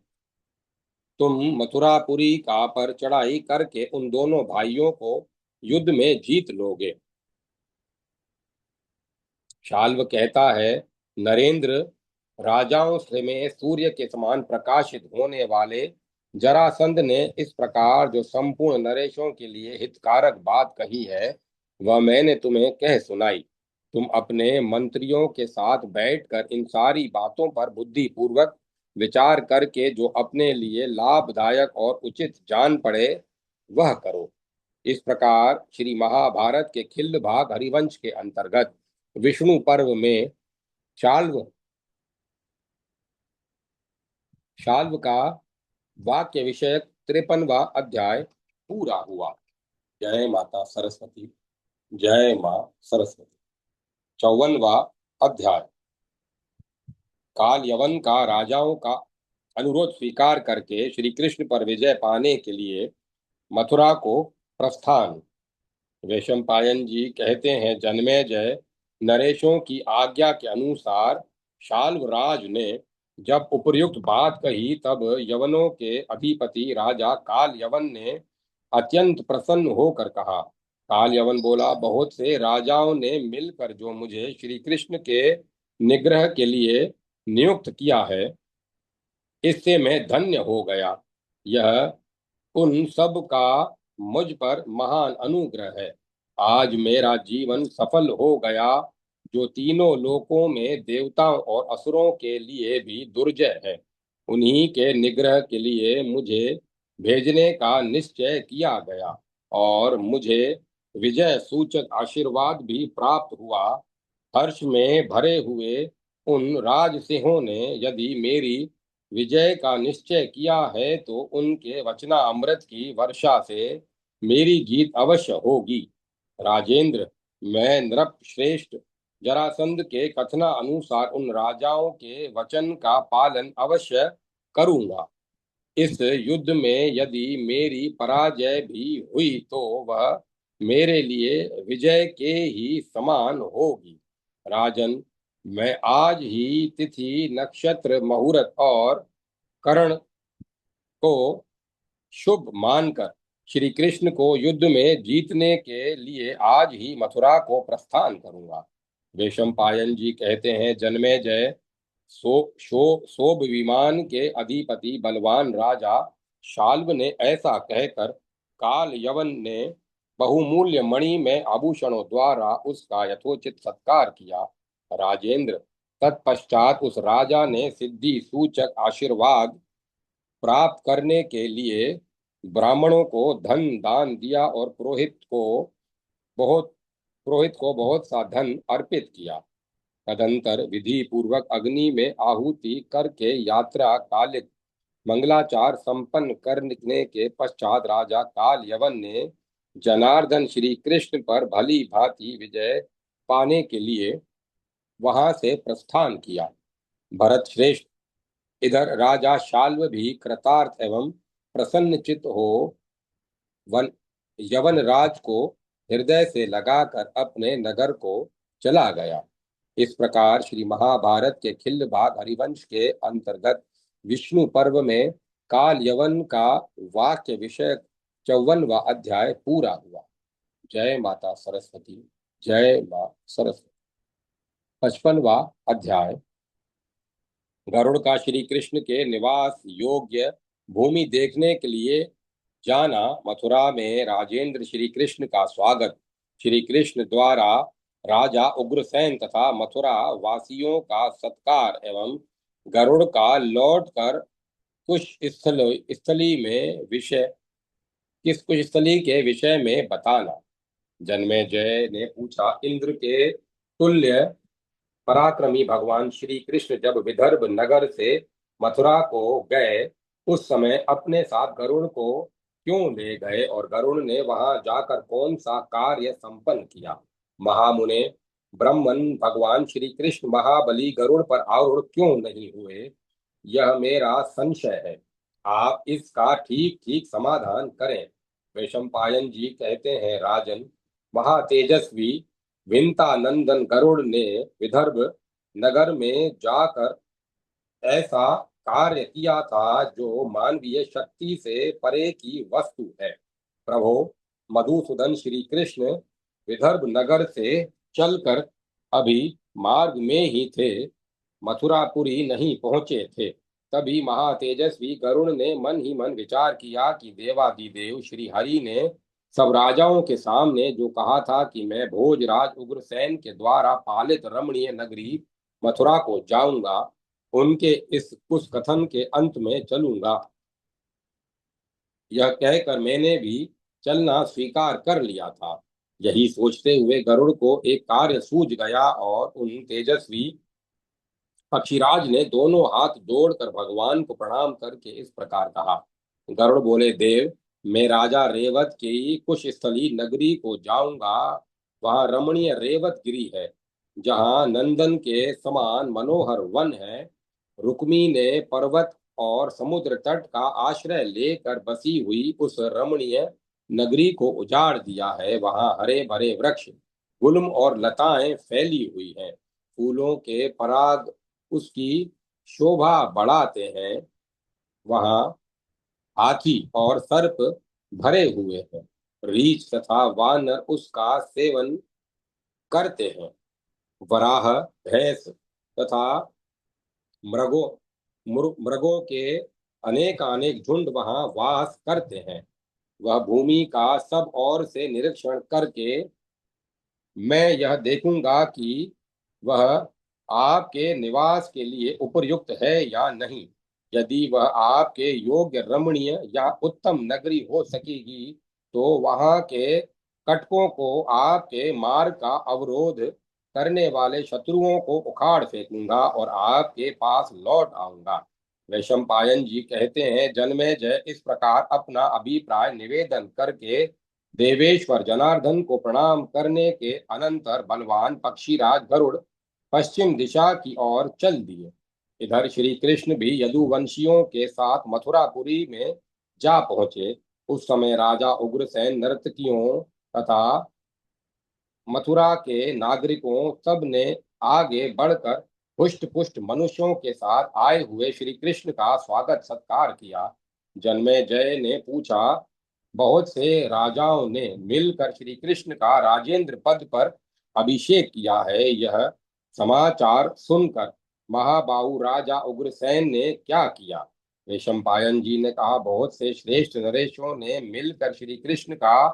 तुम मथुरापुरी का पर चढ़ाई करके उन दोनों भाइयों को युद्ध में जीत लोगे। शाल्व कहता है, नरेंद्र, राजाओं से में सूर्य के समान प्रकाशित होने वाले जरासंध ने इस प्रकार जो संपूर्ण नरेशों के लिए हितकारक बात कही है, वह मैंने तुम्हें कह सुनाई। तुम अपने मंत्रियों के साथ बैठकर इन सारी बातों पर बुद्धि पूर्वक विचार करके जो अपने लिए लाभदायक और उचित जान पड़े वह करो। इस प्रकार श्री महाभारत के खिल्ल भाग हरिवंश के अंतर्गत विष्णु पर्व में शाल्व शाल्व का वाक्य विषयक 53वां अध्याय पूरा हुआ। जय माता सरस्वती। जय मां सरस्वती। 54वां अध्याय। काल यवन का राजाओं का अनुरोध स्वीकार करके श्री कृष्ण पर विजय पाने के लिए मथुरा को प्रस्थान। वैशंपायन जी कहते हैं, जन्मेजय, नरेशों की आज्ञा के अनुसार शाल्वराज ने जब उपर्युक्त बात कही तब यवनों के अधिपति राजा काल यवन ने अत्यंत प्रसन्न होकर कहा। काल यवन बोला, बहुत से राजाओं ने मिलकर जो मुझे श्री कृष्ण के निग्रह के लिए नियुक्त किया है, इससे मैं धन्य हो गया। यह उन सब का मुझ पर महान अनुग्रह है। आज मेरा जीवन सफल हो गया, जो तीनों लोकों में देवताओं और असुरों के लिए भी दुर्जय है। उन्हीं के निग्रह के लिए मुझे भेजने का निश्चय किया गया और मुझे विजय सूचक आशीर्वाद भी प्राप्त हुआ। हर्ष में भरे हुए उन राजसिंहों ने यदि मेरी विजय का निश्चय किया है, तो उनके वचना अमृत की वर्षा से मेरी जीत अवश्य होगी। राजेंद्र, मैं नृप श्रेष्ठ जरासंध के कथना अनुसार उन राजाओं के वचन का पालन अवश्य करूंगा। इस युद्ध में यदि मेरी पराजय भी हुई, तो वह मेरे लिए विजय के ही समान होगी। राजन, मैं आज ही तिथि, नक्षत्र, मुहूर्त और करण को शुभ मानकर श्री कृष्ण को युद्ध में जीतने के लिए आज ही मथुरा को प्रस्थान करूंगा। वैशंपायन जी कहते हैं, जन्मेजय, शोभ विमान के अधिपति बलवान राजा शाल्व ने ऐसा कहकर काल यवन ने बहुमूल्य मणि में आभूषणों द्वारा उसका यथोचित सत्कार किया। राजेंद्र, तत्पश्चात उस राजा ने सिद्धि सूचक आशीर्वाद प्राप्त करने के लिए ब्राह्मणों को धन दान दिया और बहुत पुरोहित को बहुत सा धन अर्पित किया। तदंतर विधि पूर्वक अग्नि में आहुति करके यात्रा कालिक मंगलाचार संपन्न करने के पश्चात राजा काल यवन ने जनार्दन श्री कृष्ण पर भली भांति विजय पाने के लिए वहां से प्रस्थान किया। भरत श्रेष्ठ, इधर राजा शाल्व भी कृतार्थ एवं प्रसन्नचित हो वन यवन राज को हृदय से लगाकर अपने नगर को चला गया। इस प्रकार श्री महाभारत के खिल्ल भाग हरिवंश के अंतर्गत विष्णु पर्व में काल यवन का वाक्य विषय 54वां अध्याय पूरा हुआ। जय माता सरस्वती। जय मां सरस्वती। 55वां अध्याय। गरुड़ का श्री कृष्ण के निवास योग्य भूमि देखने के लिए जाना। मथुरा में राजेंद्र श्री कृष्ण का स्वागत। श्री कृष्ण द्वारा राजा उग्रसेन तथा मथुरा वासियों का सत्कार एवं गरुड़ का लौटकर स्थली में विषय कुश स्थली के विषय में बताना। जन्मेजय ने पूछा, इंद्र के तुल्य पराक्रमी भगवान श्री कृष्ण जब विदर्भ नगर से मथुरा को गए, उस समय अपने साथ गरुड़ को क्यों ले गए और गरुड़ ने वहां जाकर कौन सा कार्य संपन्न किया? महामुने ब्रह्मन भगवान श्री कृष्ण महाबली गरुड़ पर आरूढ़ क्यों नहीं हुए, यह मेरा संशय है। आप इसका ठीक ठीक समाधान करें। वैशंपायन जी कहते हैं, राजन, महातेजस्वी विंता नंदन गरुड़ ने विदर्भ नगर में जाकर ऐसा कार्य किया था जो मानवीय शक्ति से परे की वस्तु है। प्रभो, मधुसूदन श्री कृष्ण विदर्भ नगर से चलकर अभी मार्ग में ही थे, मथुरापुरी नहीं पहुंचे थे। तभी महातेजस्वी गरुड़ ने मन ही मन विचार किया कि देवादिदेव श्री हरि ने सब राजाओं के सामने जो कहा था कि मैं भोजराज उग्रसेन के द्वारा पालित रमणीय नगरी मथुरा को जाऊंगा, उनके उस कथन के अंत में चलूंगा, यह कहकर मैंने भी चलना स्वीकार कर लिया था। यही सोचते हुए गरुड़ को एक कार्य सूझ गया और उन तेजस्वी पक्षीराज ने दोनों हाथ जोड़कर भगवान को प्रणाम करके इस प्रकार कहा। गरुड़ बोले, देव, मैं राजा रेवत की कुश स्थली नगरी को जाऊंगा। वहां रमणीय रेवत गिरी है, जहां नंदन के समान मनोहर वन है। रुक्मी ने पर्वत और समुद्र तट का आश्रय लेकर बसी हुई उस रमणीय नगरी को उजाड़ दिया है। वहां हरे भरे वृक्ष, गुल्म और लताएं फैली हुई हैं। फूलों के पराग उसकी शोभा बढ़ाते हैं। वहां हाथी और सर्प भरे हुए हैं। रीछ तथा वानर उसका सेवन करते हैं। वराह, भैंस तथा मृगों मृगों के अनेक अनेक झुंड वहां वास करते हैं। वह भूमि का सब ओर से निरीक्षण करके मैं यह देखूंगा कि वह आपके निवास के लिए उपयुक्त है या नहीं। यदि वह आपके योग्य रमणीय या उत्तम नगरी हो सकेगी तो वहां के कटकों को, आपके मार्ग का अवरोध करने वाले शत्रुओं को उखाड़ फेंकूंगा और आपके पास लौट आऊंगा। वैशंपायन जी कहते हैं, जन्मेजय इस प्रकार अपना अभिप्राय निवेदन करके देवेश्वर जनार्दन को प्रणाम करने के अनंतर बलवान पक्षीराज गरुड़ पश्चिम दिशा की ओर चल दिए। इधर श्री कृष्ण भी यदुवंशियों के साथ मथुरापुरी में जा पहुंचे। उस समय राजा उग्रसेन, नर्तकियों तथा मथुरा के नागरिकों सब ने आगे बढ़कर हुष्ट पुष्ट मनुष्यों के साथ आए हुए श्री कृष्ण का स्वागत सत्कार किया। जन्मेजय ने पूछा, बहुत से राजाओं ने मिलकर श्री कृष्ण का राजेंद्र पद पर अभिषेक किया है, यह समाचार सुनकर महाबाहु राजा उग्रसेन ने क्या किया? वैशंपायन जी ने कहा, बहुत से श्रेष्ठ नरेशों ने मिलकर श्री कृष्ण का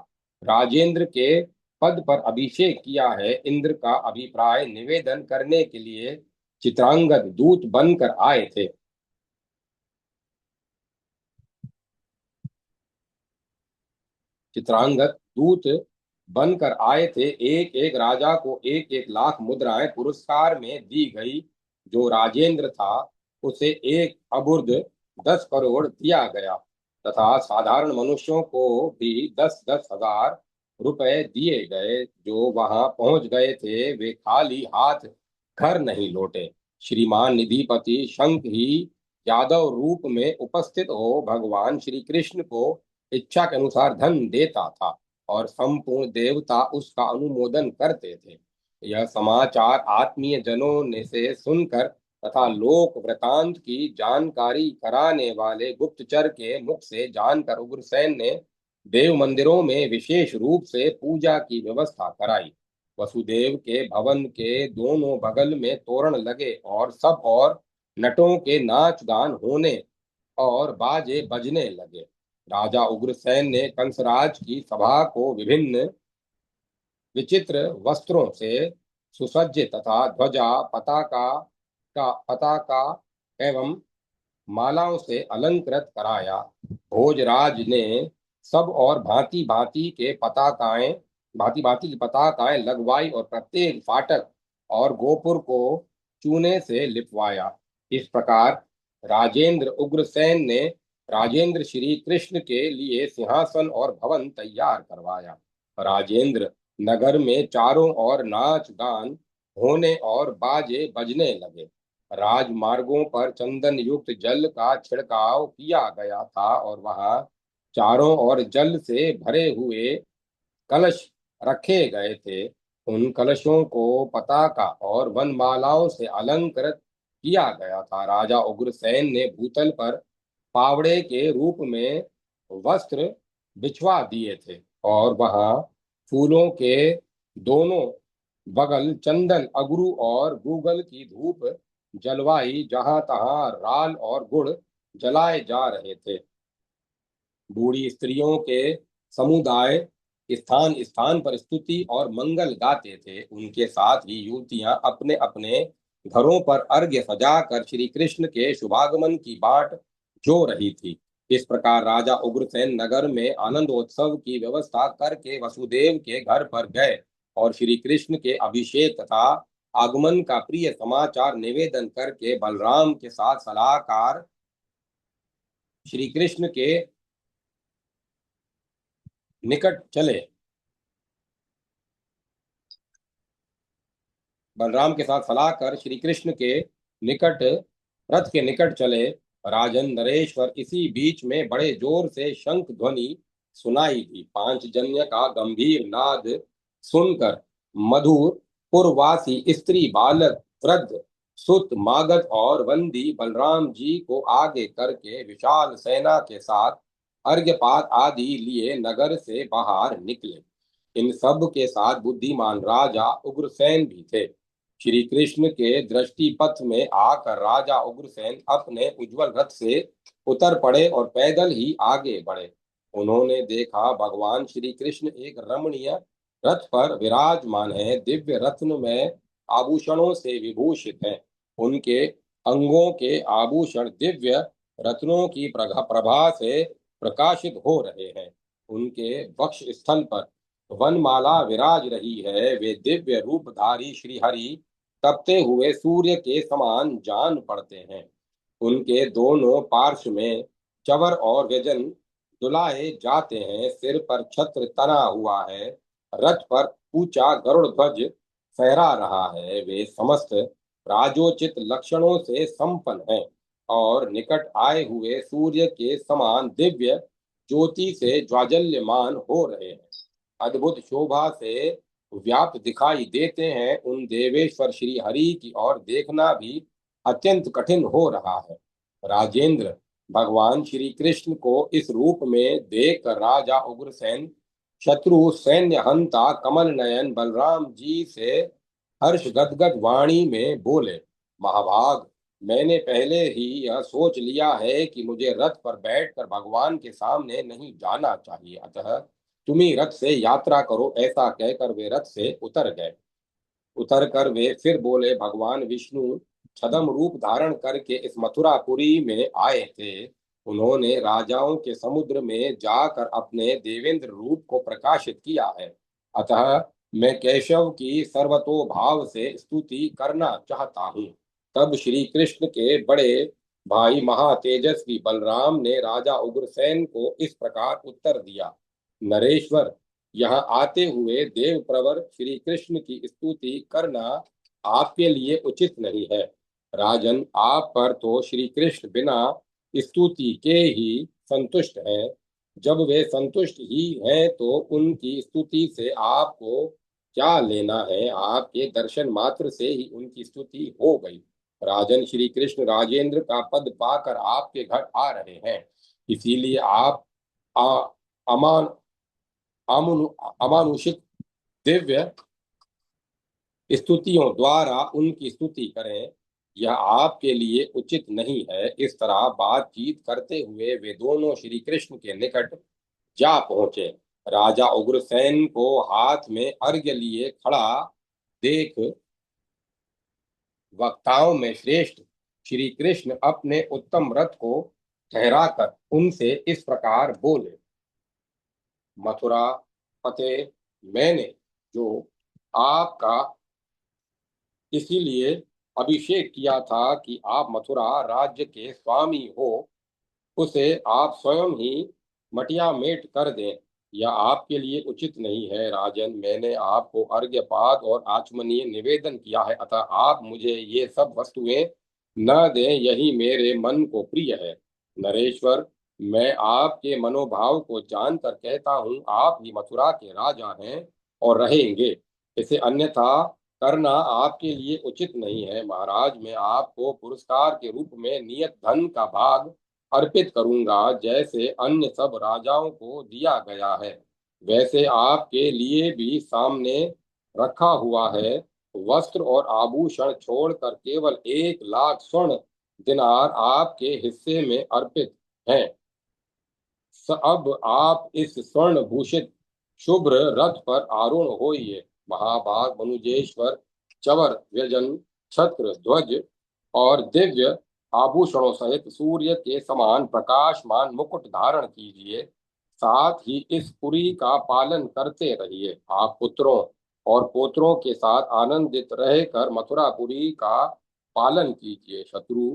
राजेंद्र के पद पर अभिषेक किया है। इंद्र का अभिप्राय निवेदन करने के लिए चित्रांगद दूत बनकर आए थे। चित्रांगद दूत बनकर आए थे। एक एक राजा को एक एक लाख मुद्राएं पुरस्कार में दी गई। जो राजेंद्र था उसे एक अबुर्द 10 करोड़ दिया गया तथा साधारण मनुष्यों को भी 10-10 हजार रुपए दिए गए। जो वहां पहुंच गए थे वे खाली हाथ घर नहीं लौटे। श्रीमान निधिपति शंख ही यादव रूप में उपस्थित हो भगवान श्री कृष्ण को इच्छा के अनुसार धन देता था और संपूर्ण देवता उसका अनुमोदन करते थे। यह समाचार आत्मीय जनों ने से सुनकर तथा लोक वृतांत की जानकारी कराने वाले गुप्तचर के मुख से जानकर उग्रसेन ने देव मंदिरों में विशेष रूप से पूजा की व्यवस्था कराई। वसुदेव के भवन के दोनों बगल में तोरण लगे और सब और नटों के नाच गान होने और बाजे बजने लगे। राजा उग्रसेन ने कंसराज की सभा को विभिन्न विचित्र वस्त्रों से सुसज्जित तथा ध्वजा, पताका एवं मालाओं से अलंकृत कराया। भोजराज ने सब और भांति भांति की पताकाएं लगवाई और प्रत्येक फाटक और गोपुर को चूने से लिपवाया। इस प्रकार राजेंद्र उग्रसेन ने राजेंद्र श्री कृष्ण के लिए सिंहासन और भवन तैयार करवाया। राजेंद्र नगर में चारों ओर नाच गान होने और बाजे बजने लगे। राजमार्गों पर चंदन युक्त जल का छिड़काव किया गया था और वहां चारों ओर जल से भरे हुए कलश रखे गए थे। उन कलशों को पताका और वनमालाओं से अलंकृत किया गया था। राजा उग्रसेन ने भूतल पर पावड़े के रूप में वस्त्र बिछवा दिए थे और वहां फूलों के दोनों बगल चंदन, अगरू और गूगल की धूप जलवाई। जहां तहां राल और गुड़ जलाए जा रहे थे। बूढ़ी स्त्रियों के समुदाय स्थान स्थान पर स्तुति और मंगल गाते थे। उनके साथ ही युवतियां अपने अपने घरों पर अर्घ्य सजाकर श्री कृष्ण के शुभागमन की बाट जो रही थी। इस प्रकार राजा उग्रसेन नगर में आनंदोत्सव की व्यवस्था करके वसुदेव के घर पर गए और श्री कृष्ण के अभिषेक तथा आगमन का प्रिय समाचार निवेदन करके बलराम के साथ सलाहकार श्री कृष्ण के निकट चले। बलराम के साथ सलाह कर श्री कृष्ण के निकट रथ के निकट चले। राजन नरेश्वर इसी बीच में बड़े जोर से शंख ध्वनि सुनाई दी। पांचजन्य का गंभीर नाद सुनकर मधुर पुरवासी स्त्री, बालक, वृद्ध, सुत, मागध और वंदी बलराम जी को आगे करके विशाल सेना के साथ अर्घ्यपात आदि लिए नगर से बाहर निकले। इन सब के साथ बुद्धिमान राजा उग्रसेन भी थे। श्री कृष्ण के दृष्टि पथ में आकर राजा उग्रसेन अपने उज्जवल रथ से उतर पड़े और पैदल ही आगे बढ़े। उन्होंने देखा भगवान श्री कृष्ण एक रमणीय रथ पर विराजमान है, दिव्य रत्न में आभूषणों से विभूषित हैं। उनके अंगों के आभूषण दिव्य रत्नों की प्रभा से प्रकाशित हो रहे हैं। उनके वक्ष स्थल पर वनमाला विराज रही है। वे दिव्य रूपधारी श्रीहरि तपते हुए सूर्य के समान जान पड़ते हैं। उनके दोनों पार्श्व में चवर और व्यजन दुलाए जाते हैं। सिर पर छत्र तना हुआ है। रथ पर ऊंचा गरुड़ ध्वज फहरा रहा है। वे समस्त राजोचित लक्षणों से संपन्न हैं और निकट आए हुए सूर्य के समान दिव्य ज्योति से ज्वाजल्यमान हो रहे हैं। अद्भुत शोभा से व्याप्त दिखाई देते हैं। उन देवेश्वर श्री हरि की ओर देखना भी अत्यंत कठिन हो रहा है। राजेंद्र, भगवान श्री कृष्ण को इस रूप में देखकर राजा उग्रसेन शत्रु सैन्य हंता कमल नयन बलराम जी से हर्ष गदगद वाणी में बोले, महाभाग, मैंने पहले ही यह सोच लिया है कि मुझे रथ पर बैठकर भगवान के सामने नहीं जाना चाहिए, अतः तुम ही रथ से यात्रा करो। ऐसा कहकर वे रथ से उतर गए। उतर कर वे फिर बोले, भगवान विष्णु छद्म रूप धारण करके इस मथुरापुरी में आए थे। उन्होंने राजाओं के समुद्र में जाकर अपने देवेंद्र रूप को प्रकाशित किया है। अतः मैं केशव की सर्वतोभाव से स्तुति करना चाहता हूँ। तब श्री कृष्ण के बड़े भाई महातेजस्वी बलराम ने राजा उग्रसेन को इस प्रकार उत्तर दिया, नरेश्वर, यहाँ आते हुए देव प्रवर श्री कृष्ण की स्तुति करना आपके लिए उचित नहीं है। राजन, आप पर तो श्री कृष्ण बिना स्तुति के ही संतुष्ट हैं। जब वे संतुष्ट ही हैं तो उनकी स्तुति से आपको क्या लेना है। आपके दर्शन मात्र से ही उनकी स्तुति हो गई। राजन, श्री कृष्ण राजेंद्र का पद पाकर आपके घर आ रहे हैं, इसीलिए आप आ, अमान अमानुषिक दिव्य स्तुतियों द्वारा उनकी स्तुति करें। यह आपके लिए उचित नहीं है। इस तरह बातचीत करते हुए वे दोनों श्री कृष्ण के निकट जा पहुंचे। राजा उग्रसेन को हाथ में अर्घ्य लिए खड़ा देख वक्ताओं में श्रेष्ठ श्री कृष्ण अपने उत्तम रथ को ठहराकर उनसे इस प्रकार बोले, मथुरा फतेह, मैंने जो आपका इसीलिए अभिषेक किया था कि आप मथुरा राज्य के स्वामी हो, उसे आप स्वयं ही मटियामेट कर दें। यह आपके लिए उचित नहीं है। राजन, मैंने आपको अर्घ्यपाद और आचमनीय निवेदन किया है, अतः आप मुझे ये सब वस्तुएं न दें, यही मेरे मन को प्रिय है। नरेश्वर, मैं आपके मनोभाव को जानकर कहता हूँ, आप ही मथुरा के राजा हैं और रहेंगे। इसे अन्यथा करना आपके लिए उचित नहीं है। महाराज, मैं आपको पुरस्कार के रूप में नियत धन का भाग अर्पित करूंगा, जैसे अन्य सब राजाओं को दिया गया है वैसे आपके लिए भी सामने रखा हुआ है। वस्त्र और आभूषण छोड़कर केवल 1 लाख स्वर्ण दिनार आपके हिस्से में अर्पित हैं। अब आप इस स्वर्ण भूषित शुभ्र रथ पर आरूढ़ होइए। महाभाग मनुजेश्वर, चवर व्यजन छत्र ध्वज और दिव्य आभूषणों सहित सूर्य के समान प्रकाशमान मुकुट धारण कीजिए। साथ ही इस पुरी का पालन करते रहिए। आप पुत्रों और पोत्रों के साथ आनंदित रहकर मथुरापुरी का पालन कीजिए। शत्रु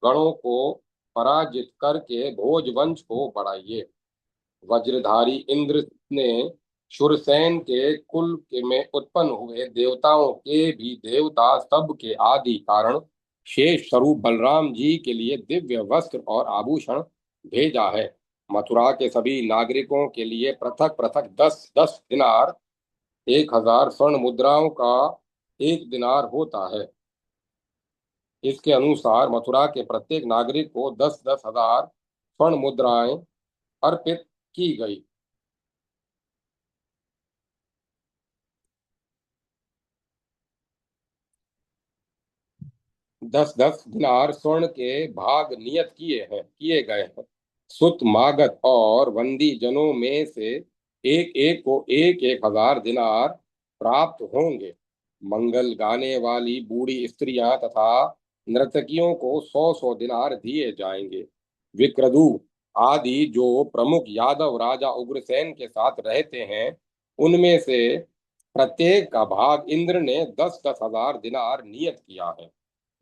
गणों को पराजित करके भोजवंश को बढ़ाइए। वज्रधारी इंद्र ने शूरसेन के कुल के में उत्पन्न हुए देवताओं के भी देवता सब के आदि कारण शेष स्वरूप बलराम जी के लिए दिव्य वस्त्र और आभूषण भेजा है। मथुरा के सभी नागरिकों के लिए पृथक पृथक 10-10 दिनार, 1,000 स्वर्ण मुद्राओं का 1 दिनार होता है। इसके अनुसार मथुरा के प्रत्येक नागरिक को 10-10 हजार स्वर्ण मुद्राएं अर्पित की गई। 10-10 दिनार स्वर्ण के भाग नियत किए गए हैं। सुत मागध और वंदी जनों में से एक एक को 1,000 दिनार प्राप्त होंगे। मंगल गाने वाली बूढ़ी स्त्रियां तथा नर्तकियों को 100-100 दिनार दिए जाएंगे। विक्रदु आदि जो प्रमुख यादव राजा उग्रसेन के साथ रहते हैं, उनमें से प्रत्येक का भाग इंद्र ने 10-10 हजार दिनार नियत किया है।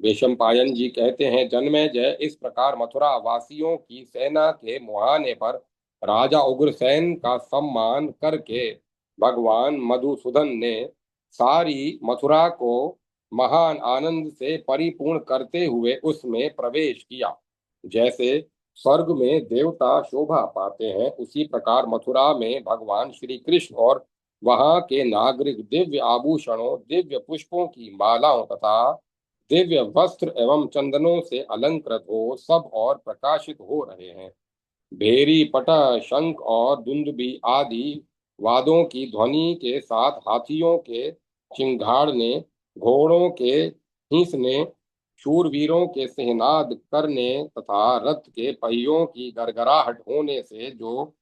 वैशंपायन जी कहते हैं, जन्मेजय, इस प्रकार मथुरा वासियों की सेना के मुहाने पर राजा उग्रसेन का सम्मान करके भगवान मधुसूदन ने सारी मथुरा को महान आनंद से परिपूर्ण करते हुए उसमें प्रवेश किया। जैसे स्वर्ग में देवता शोभा पाते हैं, उसी प्रकार मथुरा में भगवान श्री कृष्ण और वहां के नागरिक दिव्य आभूषणों, दिव्य पुष्पों की मालाओं तथा दिव्य वस्त्र एवं चंदनों से अलंकृत हो सब और प्रकाशित हो रहे हैं। भेरी, पटा, शंख और दुंदुभी आदि वाद्यों की ध्वनि के साथ हाथियों के चिंगाड़ने, घोड़ों के हींसने, शूरवीरों के सहनाद करने तथा रथ के पहियों की गड़गड़ाहट होने से जो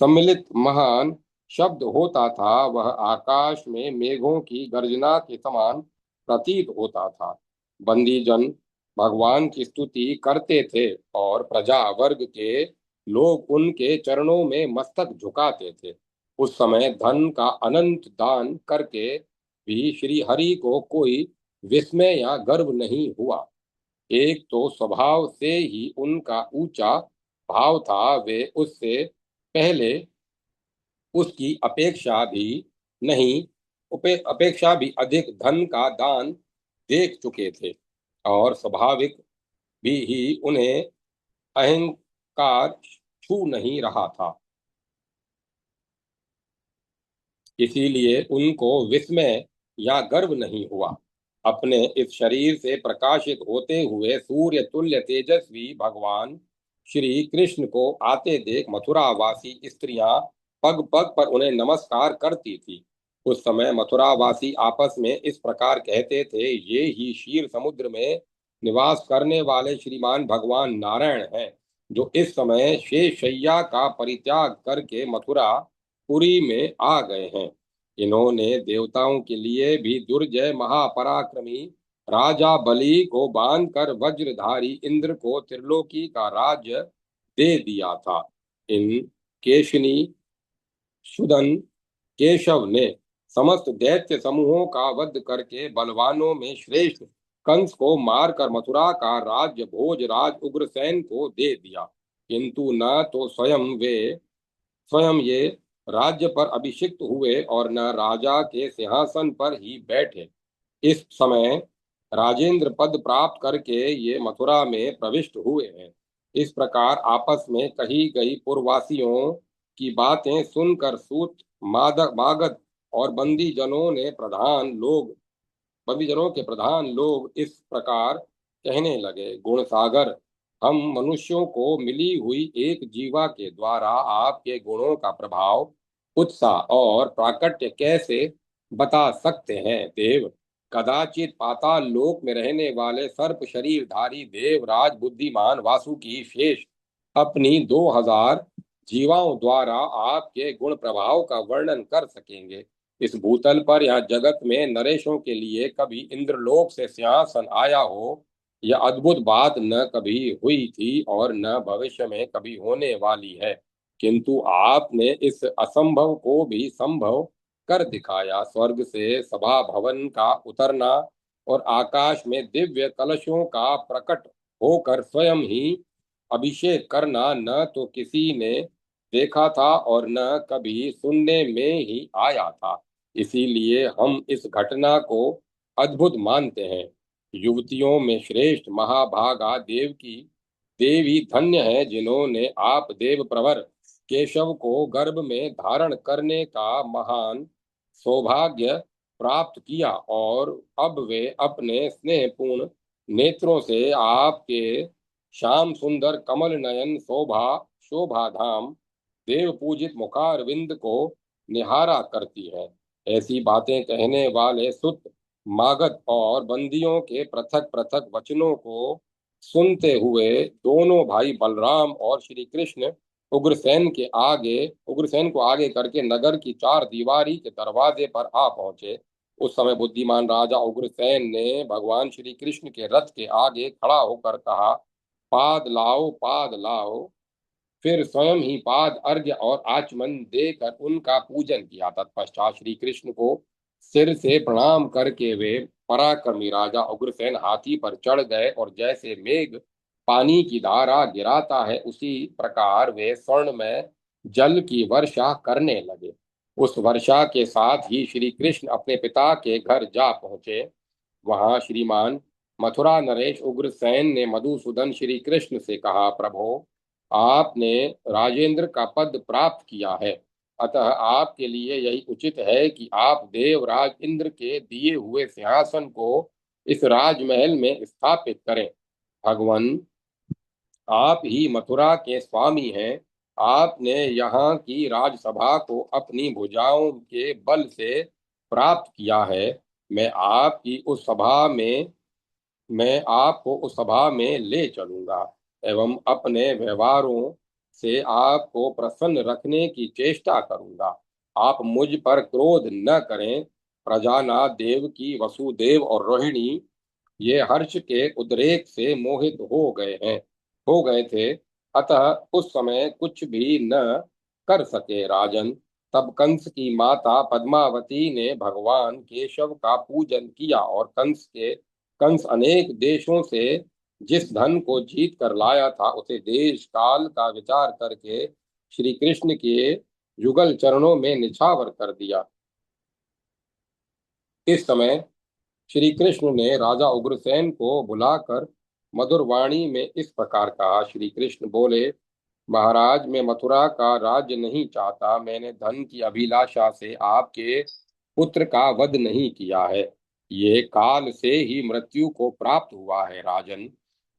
सम्मिलित महान शब्द होता था, वह आकाश में मेघों की गर्जना के समान प्रतीत होता था। बंदी जन भगवान की स्तुति करते थे और प्रजा वर्ग के लोग उनके चरणों में मस्तक झुकाते थे। उस समय धन का अनंत दान करके भी श्री हरि को कोई विस्मय या गर्व नहीं हुआ। एक तो स्वभाव से ही उनका ऊंचा भाव था, वे उससे पहले उसकी अपेक्षा भी अधिक धन का दान देख चुके थे और स्वाभाविक भी ही उन्हें अहंकार छू नहीं रहा था। इसीलिए उनको विस्मय या गर्व नहीं हुआ। अपने इस शरीर से प्रकाशित होते हुए सूर्य तुल्य तेजस्वी भगवान श्री कृष्ण को आते देख मथुरावासी स्त्रियां पग पग पर उन्हें नमस्कार करती थी। उस समय मथुरावासी आपस में इस प्रकार कहते थे, ये ही क्षीर समुद्र में निवास करने वाले श्रीमान भगवान नारायण हैं, जो इस समय शेषशय्या का परित्याग करके मथुरा पुरी में आ गए हैं। इन्होंने देवताओं के लिए भी दुर्जय महापराक्रमी राजा बलि को बांधकर वज्रधारी इंद्र को त्रिलोकी का राज्य दे दिया था। इन केशनी सुदन केशव ने समस्त दैत्य समूहों का वध करके बलवानों में श्रेष्ठ कंस को मारकर मथुरा का राज्य भोजराज उग्रसेन को दे दिया, किंतु न तो स्वयं ये राज्य पर अभिषिक्त हुए और न राजा के सिंहासन पर ही बैठे। इस समय राजेंद्र पद प्राप्त करके ये मथुरा में प्रविष्ट हुए हैं। इस प्रकार आपस में कही गई पूर्ववासियों की बातें सुनकर सूत, मादक, मागध और बंदी जनों के प्रधान लोग इस प्रकार कहने लगे, गुण सागर, हम मनुष्यों को मिली हुई एक जीवा के द्वारा आपके गुणों का प्रभाव, उत्साह और प्राकट्य कैसे बता सकते हैं। देव, कदाचित पाताल लोक में रहने वाले सर्प शरीरधारी देवराज बुद्धिमान वासुकी शेष अपनी 2,000 जीवाओं द्वारा आपके गुण प्रभाव का वर्णन कर सकेंगे। इस भूतल पर या जगत में नरेशों के लिए कभी इंद्रलोक से सिंहासन आया हो, यह अद्भुत बात न कभी हुई थी और न भविष्य में कभी होने वाली है, किंतु आपने इस असंभव को भी संभव कर दिखाया। स्वर्ग से सभा भवन का उतरना और आकाश में दिव्य कलशों का प्रकट होकर स्वयं ही अभिषेक करना न तो किसी ने देखा था और न कभी सुनने में ही आया था। इसीलिए हम इस घटना को अद्भुत मानते हैं। युवतियों में श्रेष्ठ महाभागा देवी धन्य है, जिन्होंने आप देव प्रवर केशव को गर्भ में धारण करने का महान सौभाग्य प्राप्त किया और अब वे अपने स्नेहपूर्ण नेत्रों से आपके श्याम सुंदर कमल नयन शोभा धाम देव पूजित मुखारविंद को निहारा करती है। ऐसी बातें कहने वाले सुत, मागध और बंदियों के पृथक पृथक वचनों को सुनते हुए दोनों भाई बलराम और श्री कृष्ण उग्रसेन को आगे करके नगर की चार दीवारी के दरवाजे पर आ पहुंचे। उस समय बुद्धिमान राजा उग्रसेन ने भगवान श्री कृष्ण के रथ के आगे खड़ा होकर कहा, पाद लाओ, पाद लाओ। फिर स्वयं ही पाद अर्घ्य और आचमन देकर उनका पूजन किया। तत्पश्चात श्री कृष्ण को सिर से प्रणाम करके वे पराक्रमी राजा उग्रसेन हाथी पर चढ़ गए और जैसे मेघ पानी की धारा गिराता है उसी प्रकार वे स्वर्ण में जल की वर्षा करने लगे। उस वर्षा के साथ ही श्री कृष्ण अपने पिता के घर जा पहुंचे। वहां श्रीमान मथुरा नरेश उग्रसेन ने मधुसूदन श्री कृष्ण से कहा, प्रभो, आपने राजेंद्र का पद प्राप्त किया है, अतः आपके लिए यही उचित है कि आप देवराज इंद्र के दिए हुए सिंहासन को इस राजमहल में स्थापित करें। भगवान, आप ही मथुरा के स्वामी हैं। आपने यहाँ की राजसभा को अपनी भुजाओं के बल से प्राप्त किया है। मैं आपकी उस सभा में मैं आपको उस सभा में ले चलूंगा एवं अपने व्यवहारों से आपको प्रसन्न रखने की चेष्टा करूंगा। आप मुझ पर क्रोध न करें। प्रजानाथ देव की वसुदेव और रोहिणी ये हर्ष के उद्रेक से मोहित हो गए थे, अतः उस समय कुछ भी न कर सके। राजन, तब कंस की माता पद्मावती ने भगवान केशव का पूजन किया और कंस अनेक देशों से जिस धन को जीत कर लाया था उसे देश काल का विचार करके श्री कृष्ण के युगल चरणों में निछावर कर दिया। इस समय श्री कृष्ण ने राजा उग्रसेन को बुलाकर मधुर वाणी में इस प्रकार कहा। श्री कृष्ण बोले, महाराज, मैं मथुरा का राज्य नहीं चाहता। मैंने धन की अभिलाषा से आपके पुत्र का वध नहीं किया है। ये काल से ही मृत्यु को प्राप्त हुआ है। राजन,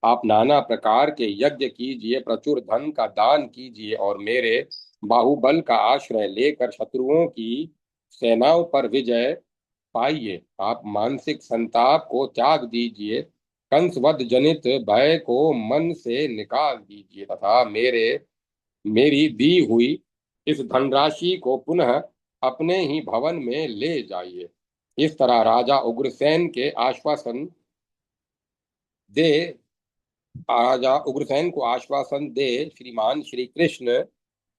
आप नाना प्रकार के यज्ञ कीजिए, प्रचुर धन का दान कीजिए और मेरे बाहुबल का आश्रय लेकर शत्रुओं की सेनाओं पर विजय पाइए। आप मानसिक संताप को त्याग दीजिए, कंसवध जनित भय को मन से निकाल दीजिए तथा मेरी दी हुई इस धनराशि को पुनः अपने ही भवन में ले जाइए। इस तरह दे राजा उग्रसेन को आश्वासन दे श्रीमान श्री कृष्ण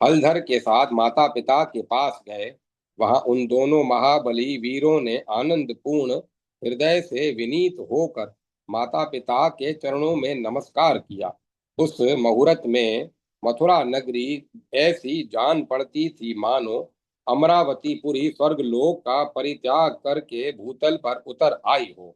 हलधर के साथ माता पिता के पास गए। वहां उन दोनों महाबली वीरों ने आनंद पूर्ण हृदय से विनीत होकर माता पिता के चरणों में नमस्कार किया। उस मुहूर्त में मथुरा नगरी ऐसी जान पड़ती थी मानो अमरावतीपुरी स्वर्गलोक का परित्याग करके भूतल पर उतर आई हो।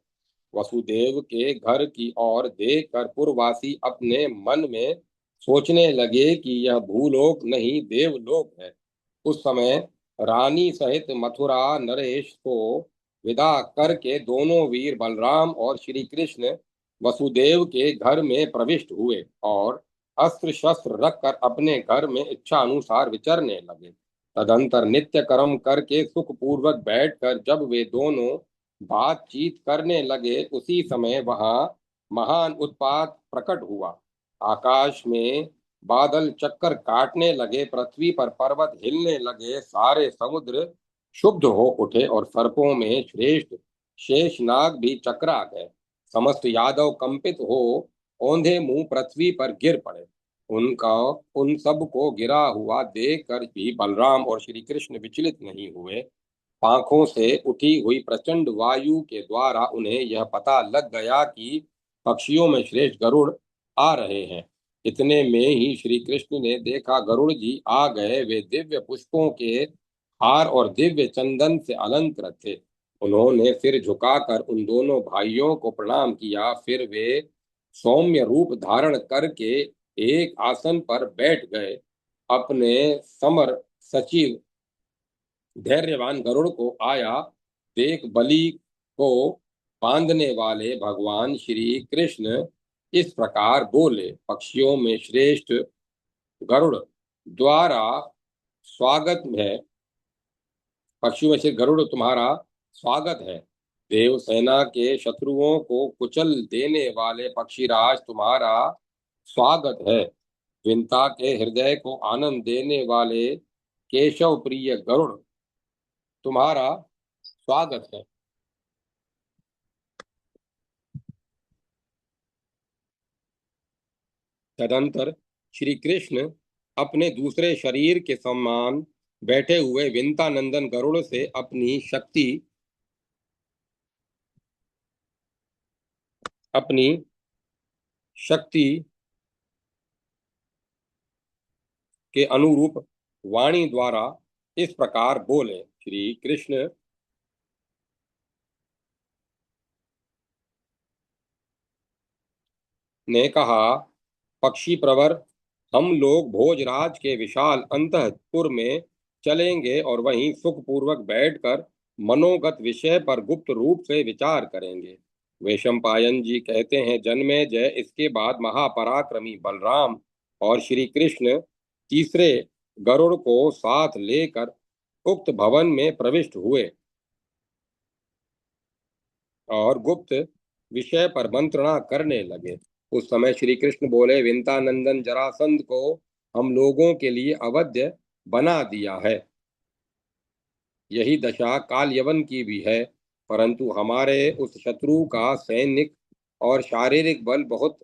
वसुदेव के घर की ओर देखकर पुरवासी अपने मन में सोचने लगे कि यह भूलोक नहीं देवलोक है। उस समय रानी सहित मथुरा नरेश को विदा करके दोनों वीर बलराम और श्री कृष्ण वसुदेव के घर में प्रविष्ट हुए और अस्त्र शस्त्र रखकर अपने घर में इच्छा अनुसार विचरने लगे। तदंतर नित्य कर्म करके सुख पूर्वक बैठकर जब वे दोनों बातचीत करने लगे उसी समय वहां महान उत्पात प्रकट हुआ। आकाश में बादल चक्कर काटने लगे, पृथ्वी पर पर्वत हिलने लगे, सारे समुद्र क्षुब्ध हो उठे और सर्पों में श्रेष्ठ शेषनाग भी चकरा गए। समस्त यादव कंपित हो औंधे मुंह पृथ्वी पर गिर पड़े। उनका उन सब को गिरा हुआ देखकर भी बलराम और श्री कृष्ण विचलित नहीं हुए। पांखों से उठी हुई प्रचंड वायु के द्वारा उन्हें यह पता लग गया कि पक्षियों में श्रेष्ठ गरुड़ आ रहे हैं। इतने में ही श्री कृष्ण ने देखा गरुड़ जी आ गए। वे दिव्य पुष्पों के हार और दिव्य चंदन से अलंकृत थे। उन्होंने सिर झुकाकर उन दोनों भाइयों को प्रणाम किया। फिर वे सौम्य रूप धारण करके एक आसन पर बैठ गए। अपने समर सचिव धैर्यवान गरुड़ को आया देख बलि को बांधने वाले भगवान श्री कृष्ण इस प्रकार बोले, पक्षियों में श्रेष्ठ गरुड़ द्वारा स्वागत है। पक्षियों में से गरुड़ तुम्हारा स्वागत है। देव सेना के शत्रुओं को कुचल देने वाले पक्षीराज तुम्हारा स्वागत है। विंता के हृदय को आनंद देने वाले केशव प्रिय गरुड़, तुम्हारा स्वागत है। तदंतर श्री कृष्ण अपने दूसरे शरीर के समान बैठे हुए विंता नंदन गरुड़ से अपनी शक्ति के अनुरूप वाणी द्वारा इस प्रकार बोले। श्री कृष्ण ने कहा, पक्षी प्रवर, हम लोग भोजराज के विशाल अंतःपुर में चलेंगे और वहीं सुखपूर्वक बैठकर मनोगत विषय पर गुप्त रूप से विचार करेंगे। वैशंपायन जी कहते हैं, जन्मे जय इसके बाद महापराक्रमी बलराम और श्री कृष्ण तीसरे गरुड़ को साथ लेकर उक्त भवन में प्रविष्ट हुए और गुप्त विषय पर मंत्रणा करने लगे। उस समय श्री कृष्ण बोले, विंतानंदन जरासंध को हम लोगों के लिए अवध्य बना दिया है। यही दशा काल यवन की भी है, परंतु हमारे उस शत्रु का सैनिक और शारीरिक बल बहुत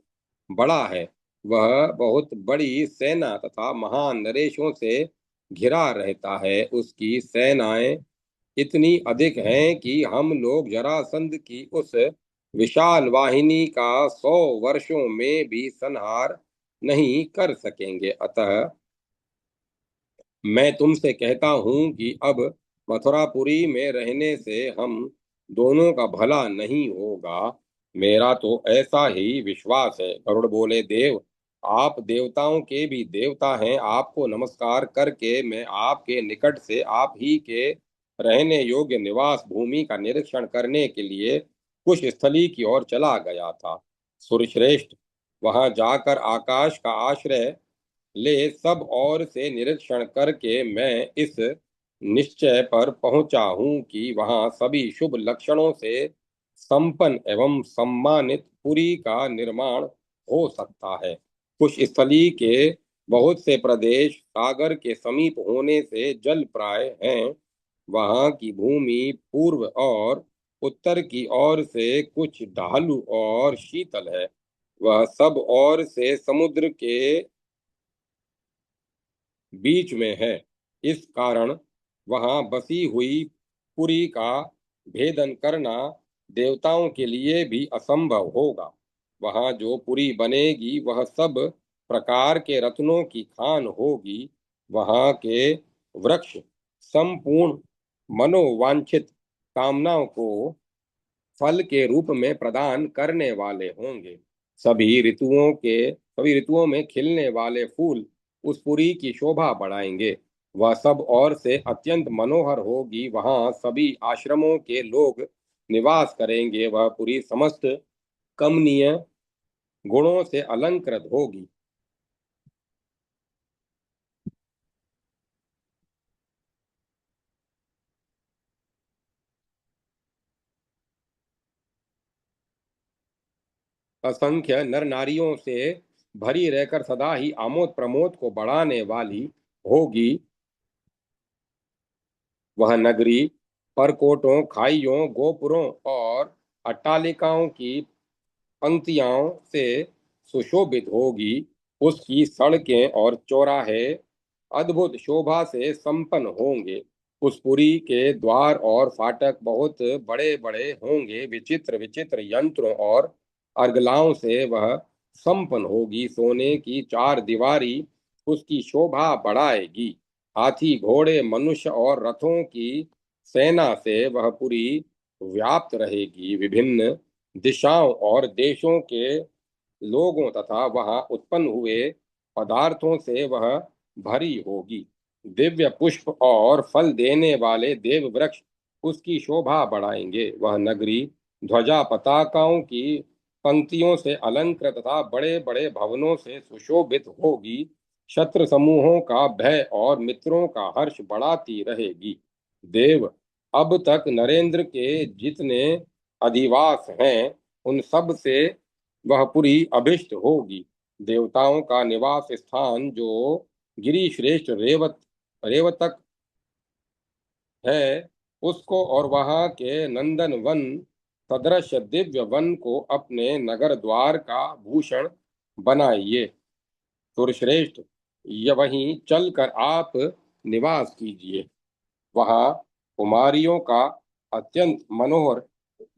बड़ा है। वह बहुत बड़ी सेना तथा महान नरेशों से घिरा रहता है। उसकी सेनाएं इतनी अधिक हैं कि हम लोग जरासंध की उस विशाल वाहिनी का 100 वर्षों में भी संहार नहीं कर सकेंगे। अतः मैं तुमसे कहता हूं कि अब मथुरापुरी में रहने से हम दोनों का भला नहीं होगा। मेरा तो ऐसा ही विश्वास है। गरुड़ बोले, देव, आप देवताओं के भी देवता हैं। आपको नमस्कार करके मैं आपके निकट से आप ही के रहने योग्य निवास भूमि का निरीक्षण करने के लिए कुश स्थली की ओर चला गया था। सुरश्रेष्ठ, वहां जाकर आकाश का आश्रय ले सब ओर से निरीक्षण करके मैं इस निश्चय पर पहुंचा हूं कि वहां सभी शुभ लक्षणों से संपन्न एवं सम्मानित पुरी का निर्माण हो सकता है। कुछ स्थली के बहुत से प्रदेश सागर के समीप होने से जल प्राय हैं। वहां की भूमि पूर्व और उत्तर की ओर से कुछ ढालू और शीतल है। वह सब ओर से समुद्र के बीच में है। इस कारण वहां बसी हुई पुरी का भेदन करना देवताओं के लिए भी असंभव होगा। वहां जो पुरी बनेगी वह सब प्रकार के रत्नों की खान होगी। वहां के वृक्ष संपूर्ण मनोवांछित कामनाओं को फल के रूप में प्रदान करने वाले होंगे। सभी ऋतुओं में खिलने वाले फूल उस पुरी की शोभा बढ़ाएंगे। वह सब ओर से अत्यंत मनोहर होगी। वहां सभी आश्रमों के लोग निवास करेंगे। वह पुरी समस्त कमनीय गुणों से अलंकृत होगी। असंख्य नर नारियों से भरी रहकर सदा ही आमोद प्रमोद को बढ़ाने वाली होगी। वह नगरी परकोटों, खाइयों, गोपुरों और अट्टालिकाओं की पंक्तियों से सुशोभित होगी। उसकी सड़कें और चौराहे अद्भुत शोभा से संपन्न होंगे। उस पुरी के द्वार और फाटक बहुत बड़े बड़े होंगे। विचित्र विचित्र यंत्रों और अर्गलाओं से वह संपन्न होगी। सोने की चार दीवारी उसकी शोभा बढ़ाएगी। हाथी, घोड़े, मनुष्य और रथों की सेना से वह पुरी व्याप्त रहेगी। विभिन्न दिशाओं और देशों के लोगों तथा वहां उत्पन्न हुए पदार्थों से वह भरी होगी। दिव्य पुष्प और फल देने वाले देव वृक्ष उसकी शोभा बढ़ाएंगे। वह नगरी ध्वजा पताकाओं की पंक्तियों से अलंकृत तथा बड़े बड़े भवनों से सुशोभित होगी। शत्रु समूहों का भय और मित्रों का हर्ष बढ़ाती रहेगी। देव, अब तक नरेंद्र के जितने अधिवास हैं उन सब से वह पुरी अभिष्ट होगी। देवताओं का निवास स्थान जो गिरी श्रेष्ठ रेवतक है, उसको और वहां के नंदन वन सदृश दिव्य वन को अपने नगर द्वार का भूषण बनाइए। सुरश्रेष्ठ, ये वहीं चलकर आप निवास कीजिए। वहां कुमारियों का अत्यंत मनोहर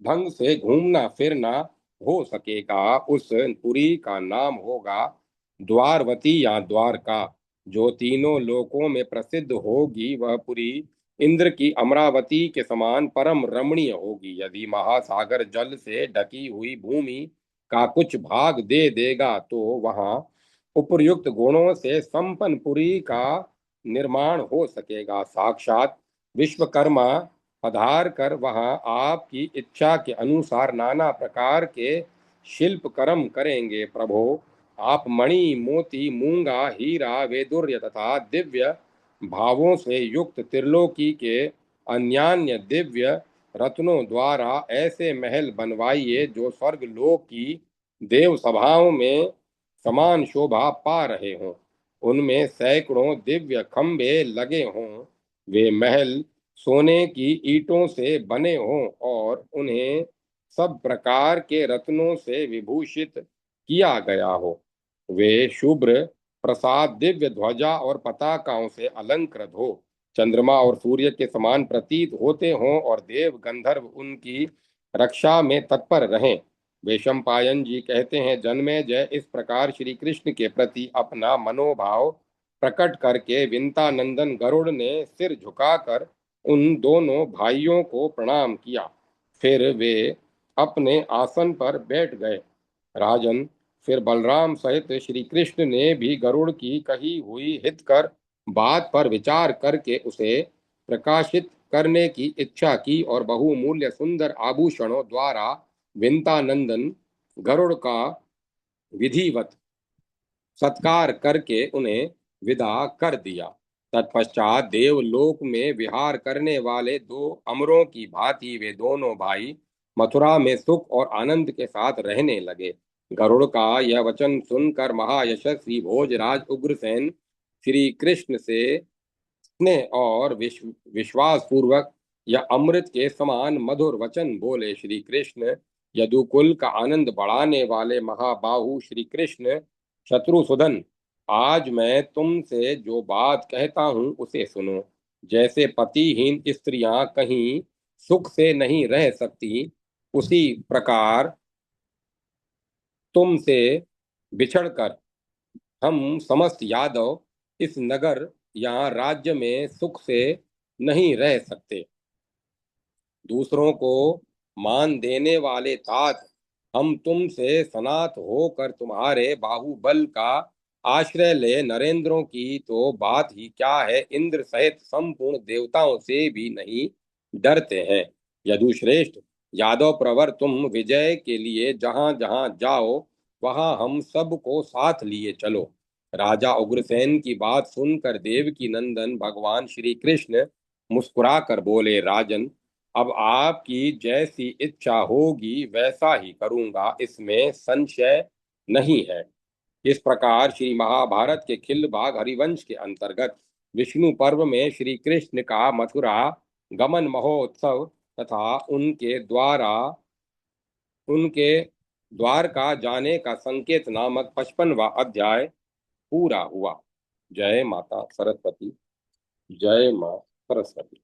ढंग से घूमना फिरना हो सकेगा। उस पुरी का नाम होगा द्वारवती या द्वारका, जो तीनों लोकों में प्रसिद्ध होगी। वह पुरी इंद्र की अमरावती के समान परम रमणीय होगी। यदि महासागर जल से ढकी हुई भूमि का कुछ भाग दे देगा तो वहां उपर्युक्त गुणों से संपन्न पुरी का निर्माण हो सकेगा। साक्षात विश्वकर्मा पधार कर वहां आपकी इच्छा के अनुसार नाना प्रकार के शिल्प कर्म करेंगे। प्रभो, आप मणि मोती मूंगा हीरा वैदुर्य तथा दिव्य भावों से युक्त त्रिलोकी के अन्यान्य दिव्य रत्नों द्वारा ऐसे महल बनवाइए जो स्वर्ग लोक की देव सभाओं में समान शोभा पा रहे हों। उनमें सैकड़ों दिव्य खंभे लगे हों। वे महल सोने की ईंटों से बने हों और उन्हें सब प्रकार के रत्नों से विभूषित किया गया हो। वे शुभ्र प्रसाद दिव्य ध्वजा और पताकाओं से अलंकृत हो, चंद्रमा और सूर्य के समान प्रतीत होते हों और देव गंधर्व उनकी रक्षा में तत्पर रहें। वैशंपायन जी कहते हैं, जन्मेजय इस प्रकार श्री कृष्ण के प्रति अपना मनोभाव प्रकट करके विंता नंदन गरुड़ ने सिर झुकाकर उन दोनों भाइयों को प्रणाम किया। फिर वे अपने आसन पर बैठ गए। राजन, फिर बलराम सहित श्री कृष्ण ने भी गरुड़ की कही हुई हितकर बात पर विचार करके उसे प्रकाशित करने की इच्छा की और बहुमूल्य सुंदर आभूषणों द्वारा विंतानंदन गरुड़ का विधिवत सत्कार करके उन्हें विदा कर दिया। तत्पश्चात देवलोक में विहार करने वाले दो अमरों की भांति वे दोनों भाई मथुरा में सुख और आनंद के साथ रहने लगे। गरुड़ का यह वचन सुनकर महायशस्वी भोजराज उग्रसेन श्री कृष्ण से स्नेह और विश्वास पूर्वक या अमृत के समान मधुर वचन बोले। श्री कृष्ण, यदुकुल का आनंद बढ़ाने वाले महाबाहु श्री कृष्ण शत्रुसूदन, आज मैं तुमसे जो बात कहता हूं उसे सुनो। जैसे पतिहीन स्त्रियां कहीं सुख से नहीं रह सकती, उसी प्रकार तुमसे बिछड़कर हम समस्त यादव इस नगर या राज्य में सुख से नहीं रह सकते। दूसरों को मान देने वाले तात, हम तुमसे सनात होकर तुम्हारे बाहुबल का आश्रय ले नरेंद्रों की तो बात ही क्या है, इंद्र सहित संपूर्ण देवताओं से भी नहीं डरते हैं। यदुश्रेष्ठ, यादव प्रवर, तुम विजय के लिए जहां जहां जाओ वहां हम सबको साथ लिए चलो। राजा उग्रसेन की बात सुनकर देवकी नंदन भगवान श्री कृष्ण मुस्कुराकर बोले, राजन, अब आपकी जैसी इच्छा होगी वैसा ही करूंगा, इसमें संशय नहीं है। इस प्रकार श्री महाभारत के खिल भाग हरिवंश के अंतर्गत विष्णु पर्व में श्री कृष्ण का मथुरा गमन महोत्सव तथा उनके द्वारका जाने का संकेत नामक 55वां अध्याय पूरा हुआ। जय माता सरस्वती। जय मां सरस्वती।